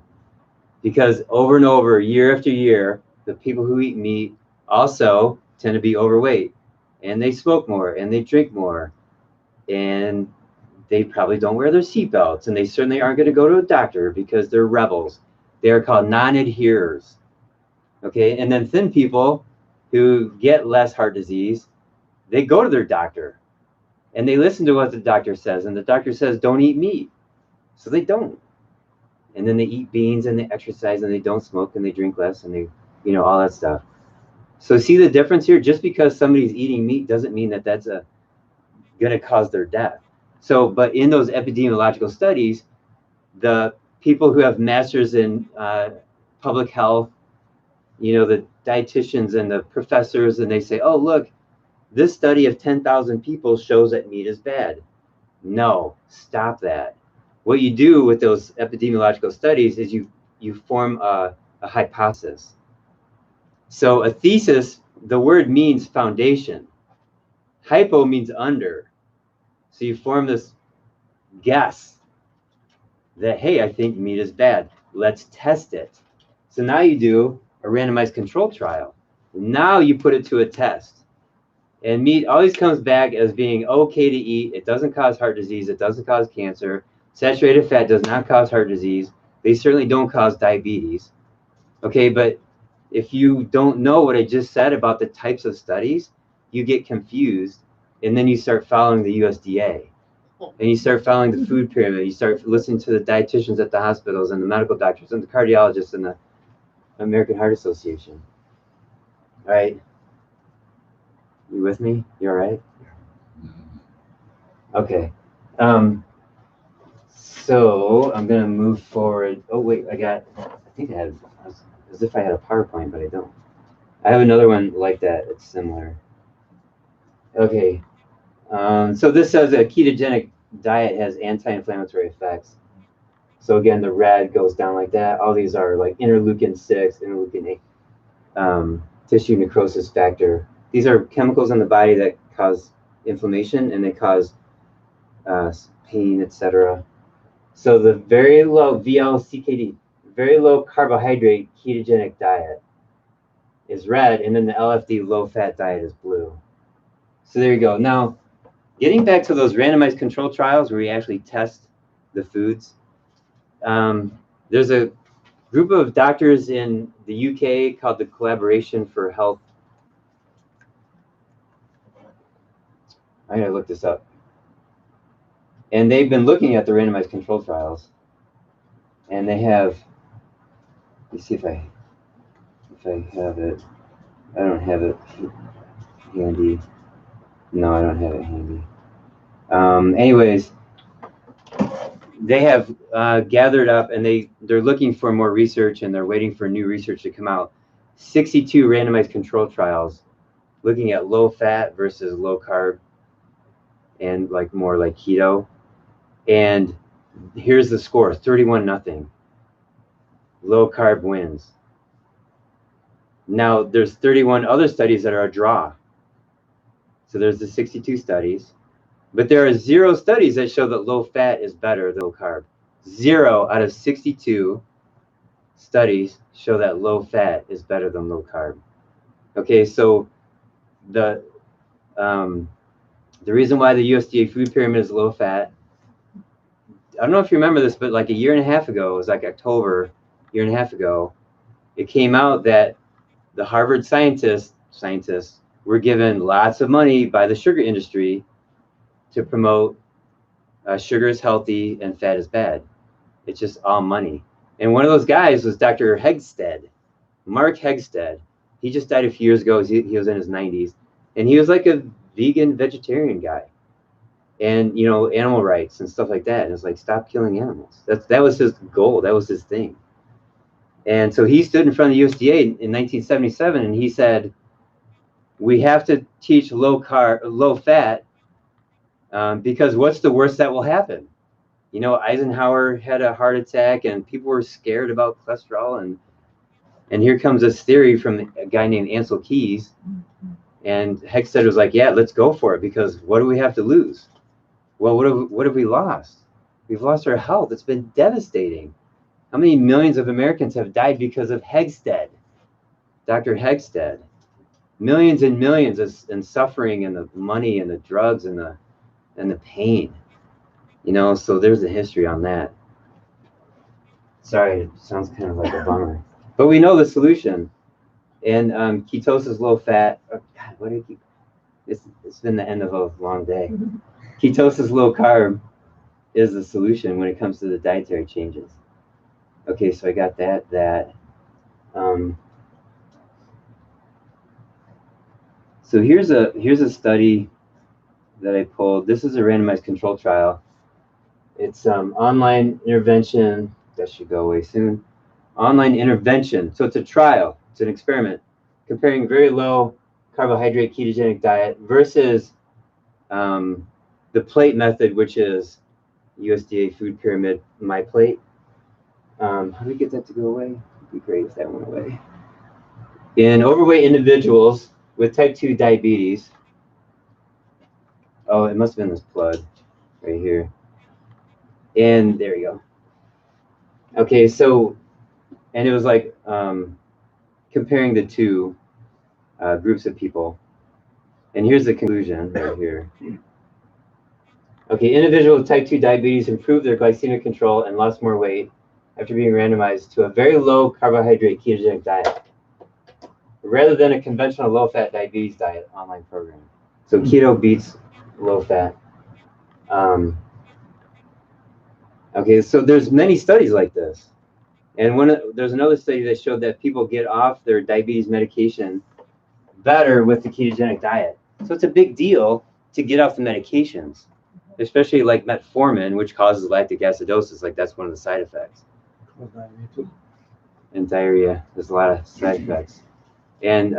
Because over and over, year after year, the people who eat meat also tend to be overweight. And they smoke more, and they drink more. And they probably don't wear their seatbelts. And they certainly aren't going to go to a doctor because they're rebels. They are called non-adherers. Okay, and then thin people who get less heart disease, they go to their doctor and they listen to what the doctor says, and the doctor says don't eat meat, so they don't. And then they eat beans and they exercise and they don't smoke and they drink less and they, you know, all that stuff. So see the difference here? Just because somebody's eating meat doesn't mean that that's gonna cause their death. So, but in those epidemiological studies, the people who have masters in public health, you know, the dietitians and the professors, and they say, oh, look, this study of 10,000 people shows that meat is bad. No, stop that. What you do with those epidemiological studies is you form a hypothesis. So a thesis, the word means foundation. Hypo means under. So you form this guess that, hey, I think meat is bad. Let's test it. So now you do a randomized control trial. Now you put it to a test. And meat always comes back as being okay to eat. It doesn't cause heart disease. It doesn't cause cancer. Saturated fat does not cause heart disease. They certainly don't cause diabetes. Okay, but if you don't know what I just said about the types of studies, you get confused, and then you start following the USDA. And you start following the food pyramid. You start listening to the dietitians at the hospitals and the medical doctors and the cardiologists and the American Heart Association. All right? You with me? You all right? Okay. So I'm gonna move forward. Oh wait, I think I had, as if I had a PowerPoint, but I don't. I have another one like that. It's similar. Okay. So this says a ketogenic diet has anti-inflammatory effects. So again, the red goes down like that. All these are like interleukin-6, interleukin-8, tissue necrosis factor. These are chemicals in the body that cause inflammation and they cause pain, etc. So the very low VLCKD, very low carbohydrate ketogenic diet is red, and then the LFD low fat diet is blue. So there you go. Now, getting back to those randomized control trials where we actually test the foods, there's a group of doctors in the UK called the Collaboration for Health. I gotta look this up. And they've been looking at the randomized control trials, and they have. Let me see if I have it. I don't have it handy. No, I don't have it handy. Anyways, they have gathered up, and they're looking for more research, and they're waiting for new research to come out. 62 randomized control trials looking at low fat versus low carb, and like more like keto. And here's the score: 31-0. Low carb wins. Now there's 31 other studies that are a draw. So there's the 62 studies, but there are 0 studies that show that low fat is better than low carb. 0 out of 62 studies show that low fat is better than low carb. Okay, so the reason why the USDA food pyramid is low fat, I don't know if you remember this, but like a year and a half ago, it was like October, year and a half ago, it came out that the Harvard scientists were given lots of money by the sugar industry to promote sugar is healthy and fat is bad. It's just all money. And one of those guys was Dr. Hegstead, Mark Hegstead. He just died a few years ago. He was in his 90s. And he was like a vegan, vegetarian guy. And, you know, animal rights and stuff like that. And it's like, stop killing animals. That was his goal. That was his thing. And so he stood in front of the USDA in 1977, and he said, we have to teach low fat, because what's the worst that will happen? You know, Eisenhower had a heart attack, and people were scared about cholesterol, and here comes this theory from a guy named Ansel Keys, and Hegstead was like, yeah, let's go for it, because what do we have to lose? Well, what have we lost? We've lost our health. It's been devastating. How many millions of Americans have died because of Hegstead, Dr. Hegstead? Millions and millions and suffering, and the money and the drugs and the pain. You know, so there's a history on that. Sorry, it sounds kind of like a bummer. But we know the solution. And ketosis, low fat. Oh, God, what do you keep? It's been the end of a long day. Ketosis, low carb is the solution when it comes to the dietary changes. Okay, so I got that. So here's a study that I pulled. This is a randomized control trial. It's online intervention. That should go away soon. Online intervention. So it's a trial. It's an experiment comparing very low carbohydrate ketogenic diet versus the plate method, which is USDA Food Pyramid My Plate. How do we get that to go away? It'd be great if that went away. In overweight individuals with type 2 diabetes. Oh, it must have been this plug right here. And there you go. Okay, so, and it was like comparing the two groups of people. And here's the conclusion right here. Okay, individuals with type 2 diabetes improved their glycemic control and lost more weight after being randomized to a very low carbohydrate ketogenic diet, rather than a conventional low-fat diabetes diet online program. So keto beats low-fat. Okay, so there's many studies like this. And there's another study that showed that people get off their diabetes medication better with the ketogenic diet. So it's a big deal to get off the medications, especially like metformin, which causes lactic acidosis. Like that's one of the side effects. And diarrhea, there's a lot of side effects. And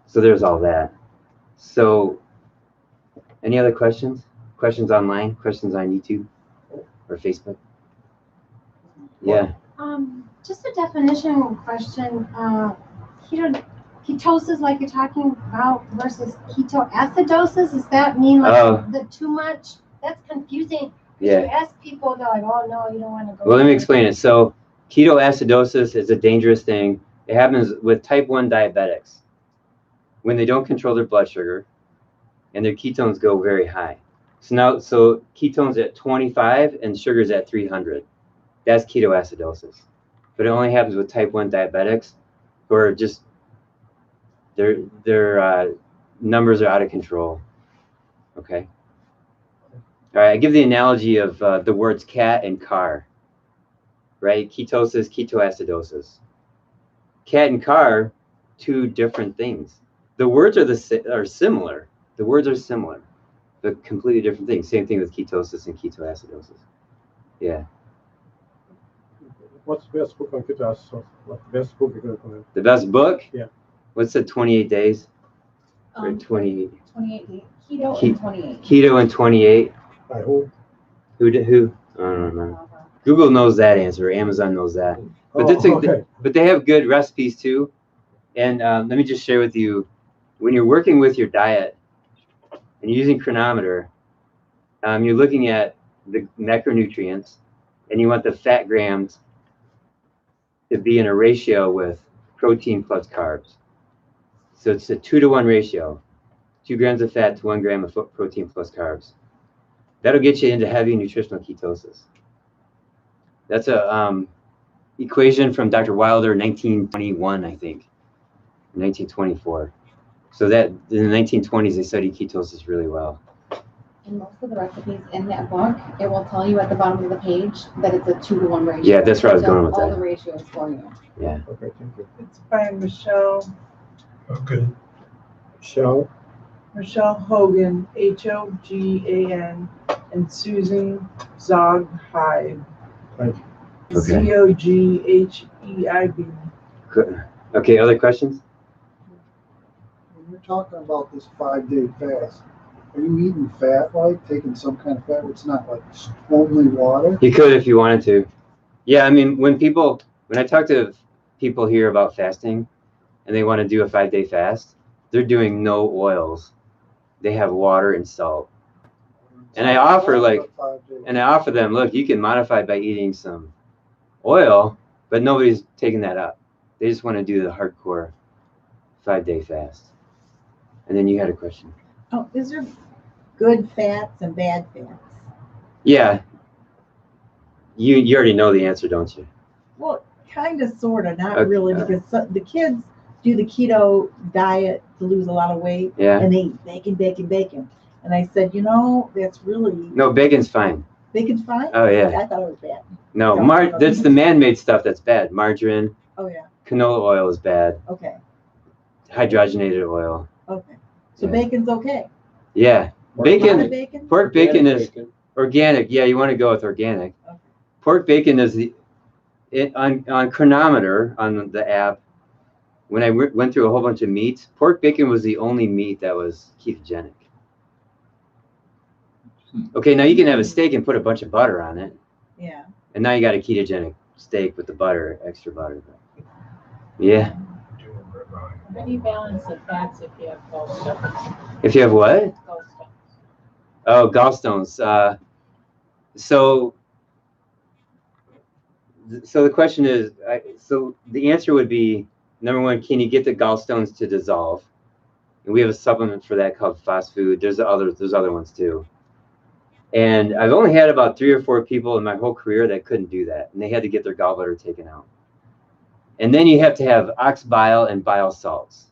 so there's all that. So any other questions? Questions online? Questions on YouTube or Facebook? Yeah. Just a definition question. Ketosis, like you're talking about, versus ketoacidosis. Does that mean like the too much? That's confusing. Yeah. You ask people, they're like, "Oh no, you don't want to go." Well, let me explain it. So ketoacidosis is a dangerous thing. It happens with type 1 diabetics when they don't control their blood sugar and their ketones go very high. So ketones at 25 and sugars at 300. That's ketoacidosis. But it only happens with type 1 diabetics who are just, their numbers are out of control. Okay. All right, I give the analogy of the words cat and car, right? Ketosis, ketoacidosis. Cat and car, two different things. The words are similar. The words are similar, but completely different things. Same thing with ketosis and ketoacidosis. Yeah. What's the best book on ketosis? What's the best book you're going to recommend? The best book? Yeah. What's the 28 days? Or 28. 28 days. Keto and 28. Keto and 28. By who? Who? I don't know. Google knows that answer. Amazon knows that. But Okay. but they have good recipes too. And let me just share with you, when you're working with your diet and using Chronometer, you're looking at the macronutrients, and you want the fat grams to be in a ratio with protein plus carbs. So it's a 2-to-1 ratio, 2 grams of fat to 1 gram of protein plus carbs. That'll get you into heavy nutritional ketosis. That's a equation from Dr. Wilder, 1921, I think, 1924. So that in the 1920s, they studied ketosis really well. In most of the recipes in that book, it will tell you at the bottom of the page that it's a 2-to-1 ratio. Yeah, that's where I was going with all that. the ratios for you. Yeah. Okay, thank you. It's by Michelle Hogan, Hogan, and Susan Zogheib. Thank you. Okay. Zogheib. Good. Okay, other questions? When you're talking about this 5-day fast, are you eating fat, like taking some kind of fat? It's not like only water. You could if you wanted to. Yeah, I mean, when I talk to people here about fasting and they want to do a 5-day fast, they're doing no oils. They have water and salt. And I offer them, look, you can modify by eating some oil, but nobody's taking that up. They just want to do the hardcore 5-day fast. And then you had a question. Oh, is there good fats and bad fats? Yeah. You already know the answer, don't you? Well, kind of, sort of, not Okay. really, because the kids do the keto diet to lose a lot of weight, Yeah. and they eat bacon, bacon, bacon. And I said, that's really, No, bacon's fine. bacon's fine? Oh, yeah. I thought it was bad. No, No. that's the man-made stuff that's bad. Margarine, Oh, yeah, canola oil is bad. okay, Hydrogenated oil. okay. So Yeah. bacon's okay? Yeah. A lot of Bacon, bacon? pork bacon Organic is bacon. organic. Yeah, you want to go with organic. Okay. Pork bacon is on Chronometer on the app. When I went through a whole bunch of meats, pork bacon was the only meat that was ketogenic. Okay, now you can have a steak and put a bunch of butter on it, Yeah. and now you got a ketogenic steak with the butter, extra butter. Yeah. How do you balance the fats if you have gallstones? If you have what? Gallstones. Oh, gallstones. So the question is, so the answer would be, number one, can you get the gallstones to dissolve? And we have a supplement for that called fast food. There's other ones too. And I've only had about 3 or 4 people in my whole career that couldn't do that, and they had to get their gallbladder taken out. And then you have to have ox bile and bile salts.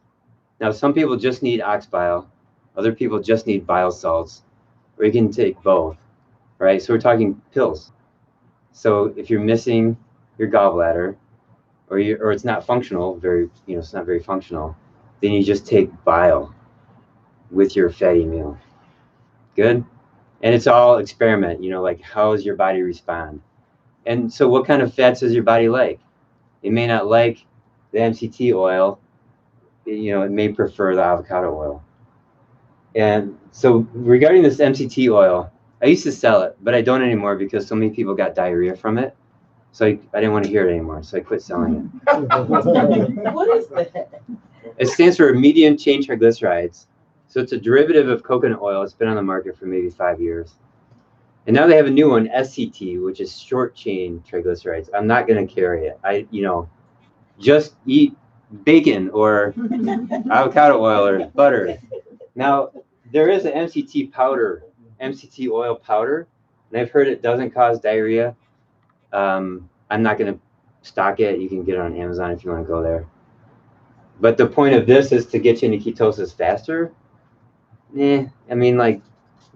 Now, some people just need ox bile, other people just need bile salts, or you can take both, right? So we're talking pills. So if you're missing your gallbladder, or it's not functional, it's not very functional, then you just take bile with your fatty meal. Good? And it's all experiment, like how does your body respond? And so what kind of fats does your body like? It may not like the MCT oil, it may prefer the avocado oil. And so regarding this MCT oil, I used to sell it, but I don't anymore because so many people got diarrhea from it. So I didn't want to hear it anymore, so I quit selling it. What is that? It stands for medium chain triglycerides. So it's a derivative of coconut oil. It's been on the market for maybe 5 years. And now they have a new one, SCT, which is short chain triglycerides. I'm not going to carry it. Just eat bacon or avocado oil or butter. Now, there is an MCT powder, MCT oil powder, and I've heard it doesn't cause diarrhea. I'm not going to stock it. You can get it on Amazon if you want to go there. But the point of this is to get you into ketosis faster. We're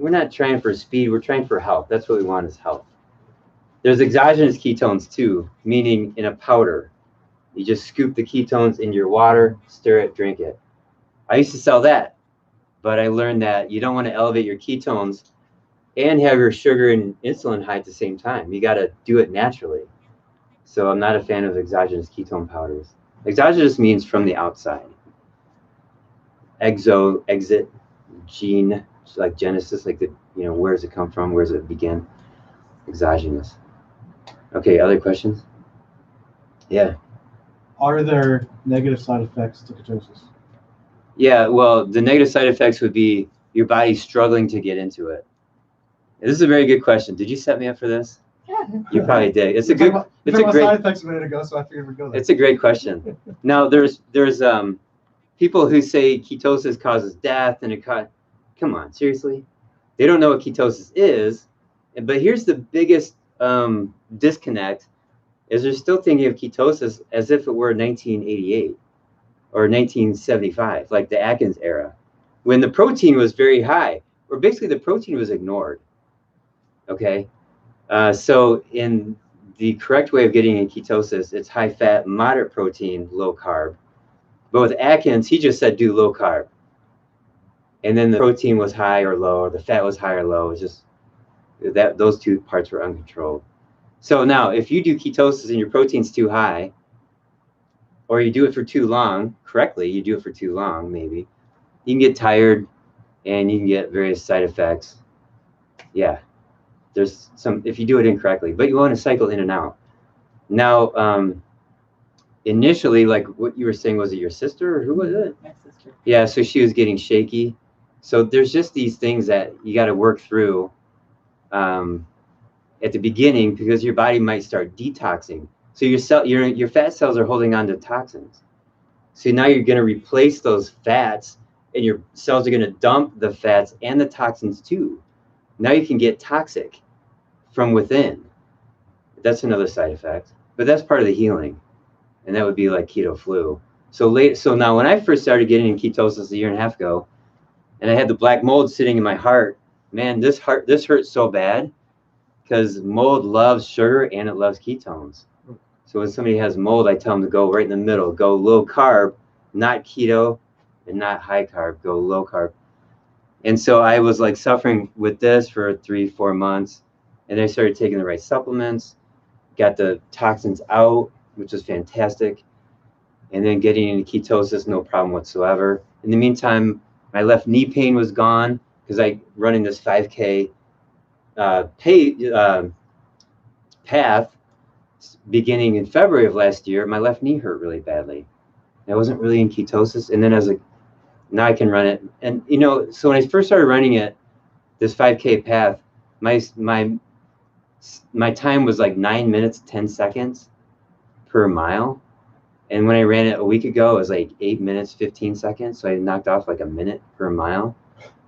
not trying for speed. We're trying for health. That's what we want is health. There's exogenous ketones too, meaning in a powder. You just scoop the ketones in your water, stir it, drink it. I used to sell that, but I learned that you don't want to elevate your ketones and have your sugar and insulin high at the same time. You got to do it naturally. So I'm not a fan of exogenous ketone powders. Exogenous means from the outside. Exit, gene, like Genesis, like where does it come from? Where does it begin? Exogenous. Okay, other questions? Yeah. Are there negative side effects to ketosis? Yeah, well, the negative side effects would be your body struggling to get into it. And this is a very good question. Did you set me up for this? You probably did. It's a great. side effects a minute ago, so I figured we'd go there. It's a great question. Now, there's people who say ketosis causes death, and come on, seriously? They don't know what ketosis is, but here's the biggest disconnect, is they're still thinking of ketosis as if it were 1988 or 1975, like the Atkins era, when the protein was very high, or basically the protein was ignored, okay? So in the correct way of getting in ketosis, it's high fat, moderate protein, low carb. But with Atkins, he just said do low carb. And then the protein was high or low, or the fat was high or low. It's just that those two parts were uncontrolled. So now, if you do ketosis and your protein's too high, or you do it for too long, correctly, you do it for too long, maybe, you can get tired and you can get various side effects. Yeah, there's some, if you do it incorrectly, but you want to cycle in and out. Now, initially, like what you were saying, was it your sister or who was it? My sister. Yeah, so she was getting shaky. So there's just these things that you got to work through at the beginning, because your body might start detoxing. So your fat cells are holding on to toxins. So now you're going to replace those fats, and your cells are going to dump the fats and the toxins too. Now you can get toxic from within. That's another side effect. but that's part of the healing, and that would be like keto flu. So now when I first started getting in ketosis a year and a half ago, and I had the black mold sitting in my heart, man, this hurt so bad because mold loves sugar and it loves ketones. So when somebody has mold, I tell them to go right in the middle, go low carb, not keto and not high carb, go low carb. And so I was like suffering with this for 3-4 months, and I started taking the right supplements, got the toxins out, which was fantastic. And then getting into ketosis, no problem whatsoever. In the meantime, my left knee pain was gone because I running this 5K path beginning in February of last year. My left knee hurt really badly. I wasn't really in ketosis, and then I was like, now I can run it. And you know, so when I first started running it, this 5K path, my time was like 9 minutes 10 seconds per mile. And when I ran it a week ago, it was like 8 minutes, 15 seconds. So I knocked off like a minute per mile.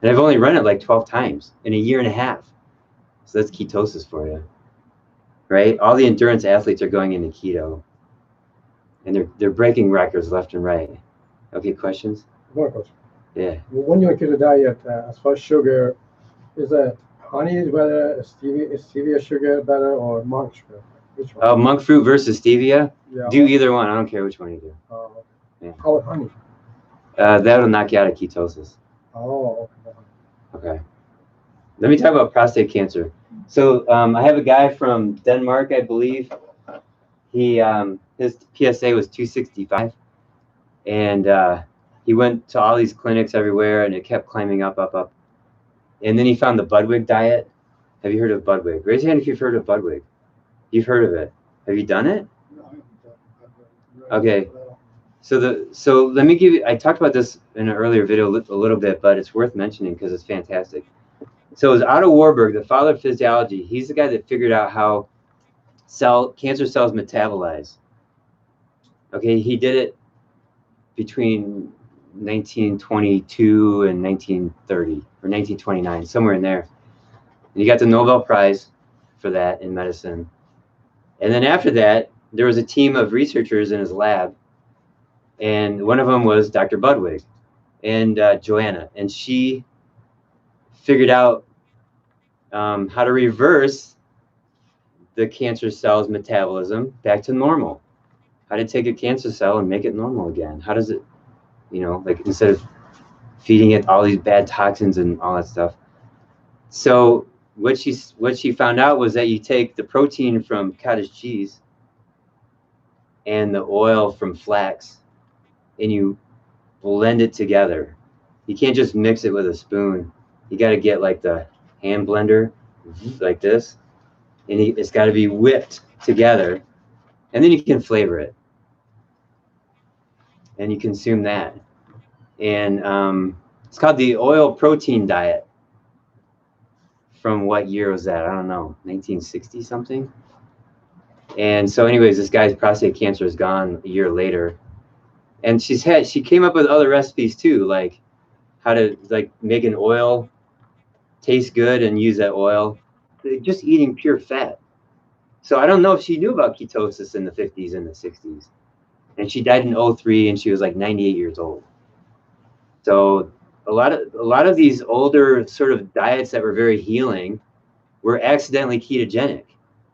And I've only run it like 12 times in a year and a half. So that's ketosis for you, right? All the endurance athletes are going into keto, and they're breaking records left and right. Okay, questions? One question. Yeah. When you're on keto diet, as far as sugar, is it honey is better, stevia sugar better, or monk sugar? Which one? Monk fruit versus stevia? Yeah. Do either one. I don't care which one you do. Yeah. How about honey? That'll knock you out of ketosis. Oh, okay. Okay. Let me talk about prostate cancer. So I have a guy from Denmark, I believe. He his PSA was 265, and he went to all these clinics everywhere, and it kept climbing up. And then he found the Budwig diet. Have you heard of Budwig? Raise your hand if you've heard of Budwig. You've heard of it. Have you done it? No, I haven't done it. Okay. So let me give you, I talked about this in an earlier video a little bit, but it's worth mentioning because it's fantastic. So it was Otto Warburg, the father of physiology. He's the guy that figured out how cancer cells metabolize. Okay, he did it between 1922 and 1930 or 1929, somewhere in there. And he got the Nobel Prize for that in medicine. And then after that, there was a team of researchers in his lab, and one of them was Dr. Budwig and Joanna, and she figured out how to reverse the cancer cell's metabolism back to normal. How to take a cancer cell and make it normal again. How does it, you know, like instead of feeding it all these bad toxins and all that stuff. So what she found out was that you take the protein from cottage cheese and the oil from flax, and you blend it together. You can't just mix it with a spoon. You got to get like the hand blender, like this, and it's got to be whipped together, and then you can flavor it, and you consume that. And it's called the oil protein diet. From what year was that? I don't know, 1960 something. And so anyways, this guy's prostate cancer is gone a year later. And she came up with other recipes too, like how to like make an oil taste good and use that oil, just eating pure fat. So I don't know if she knew about ketosis in the 50s and the 60s. And she died in 2003, and she was like 98 years old. So a lot of these older sort of diets that were very healing were accidentally ketogenic,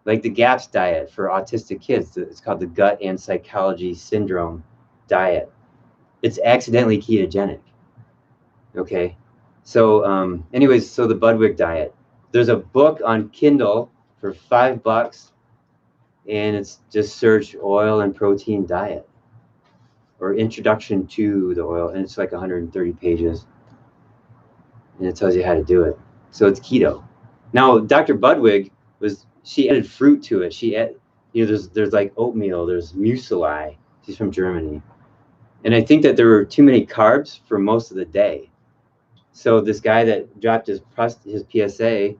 like the GAPS diet for autistic kids. It's called the gut and psychology syndrome diet. It's accidentally ketogenic. Okay. So anyways, so the Budwig diet. There's a book on Kindle for $5, and it's just search oil and protein diet or introduction to the oil, and it's like 130 pages, and it tells you how to do it. So it's keto. Now, Dr. Budwig she added fruit to it. She added, you know, there's like oatmeal, there's muesli. She's from Germany. And I think that there were too many carbs for most of the day. So this guy that dropped his PSA,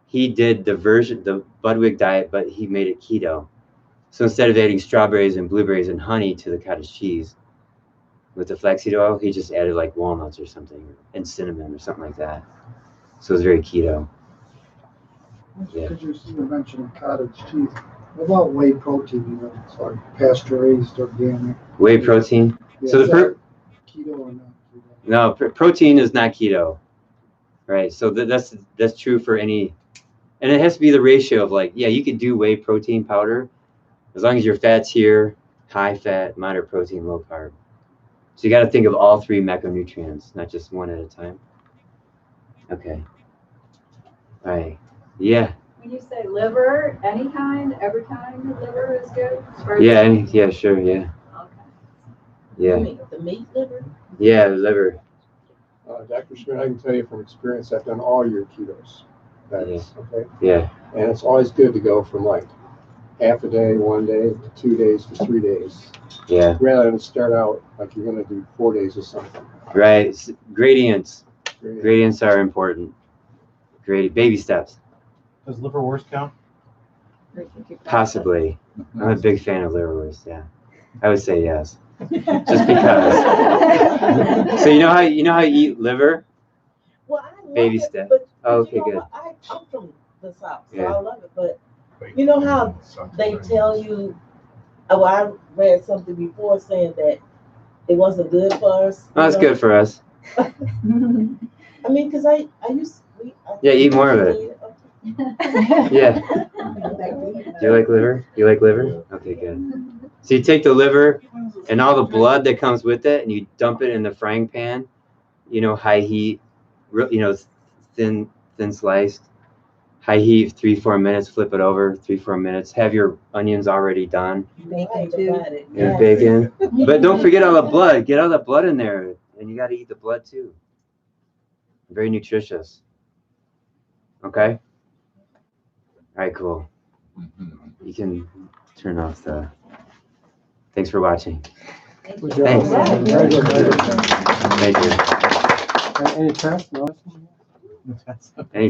he did the Budwig diet, but he made it keto. So instead of adding strawberries and blueberries and honey to the cottage cheese with the flaxseed oil, he just added like walnuts or something, and cinnamon or something like that. So it's very keto. Because you were mentioning cottage cheese. What about whey protein, it's like pasture raised organic? Whey protein. Yeah, So is that keto or not keto? No, protein is not keto, right? So that's true for any, and it has to be the ratio of like, yeah, you could do whey protein powder as long as your fat's here, high fat, moderate protein, low carb. So you got to think of all three macronutrients, not just one at a time. Okay. All right. Yeah. When you say liver, any kind, every kind of liver is good? Yeah. Yeah. Sure. Yeah. Okay. Yeah. The meat liver? Yeah. Liver. Dr. Schmidt, I can tell you from experience, I've done all your ketos. Okay. Yeah. And it's always good to go from like half a day, 1 day, to 2 days, to 3 days. Yeah. Rather than start out like you're going to do 4 days or something. Right. Gradients. Gradients are important. Baby steps. Does liverwurst count? Possibly. I'm a big fan of liverwurst. Yeah. I would say yes. Just because. So you know how you eat liver? Well, I love Baby it, step. but Oh, okay, you know good. what? I'm from the South, so Yeah. I love it. But you know how they tell you, oh, I read something before saying that it wasn't good for us. Oh, it's good for us. I mean, because I used to Eat more of it. Yeah. Do you like liver? You like liver? Okay, good. So you take the liver and all the blood that comes with it, and you dump it in the frying pan. High heat. Thin sliced. High heat, 3-4 minutes. Flip it over, 3-4 minutes. Have your onions already done. bacon too. And bacon. But don't forget all the blood. Get all the blood in there, and you got to eat the blood too. Very nutritious. Okay. All right, cool. You can turn off the. Thanks for watching. Good job. Thanks. Very good. Thank you. Any tests? No? Any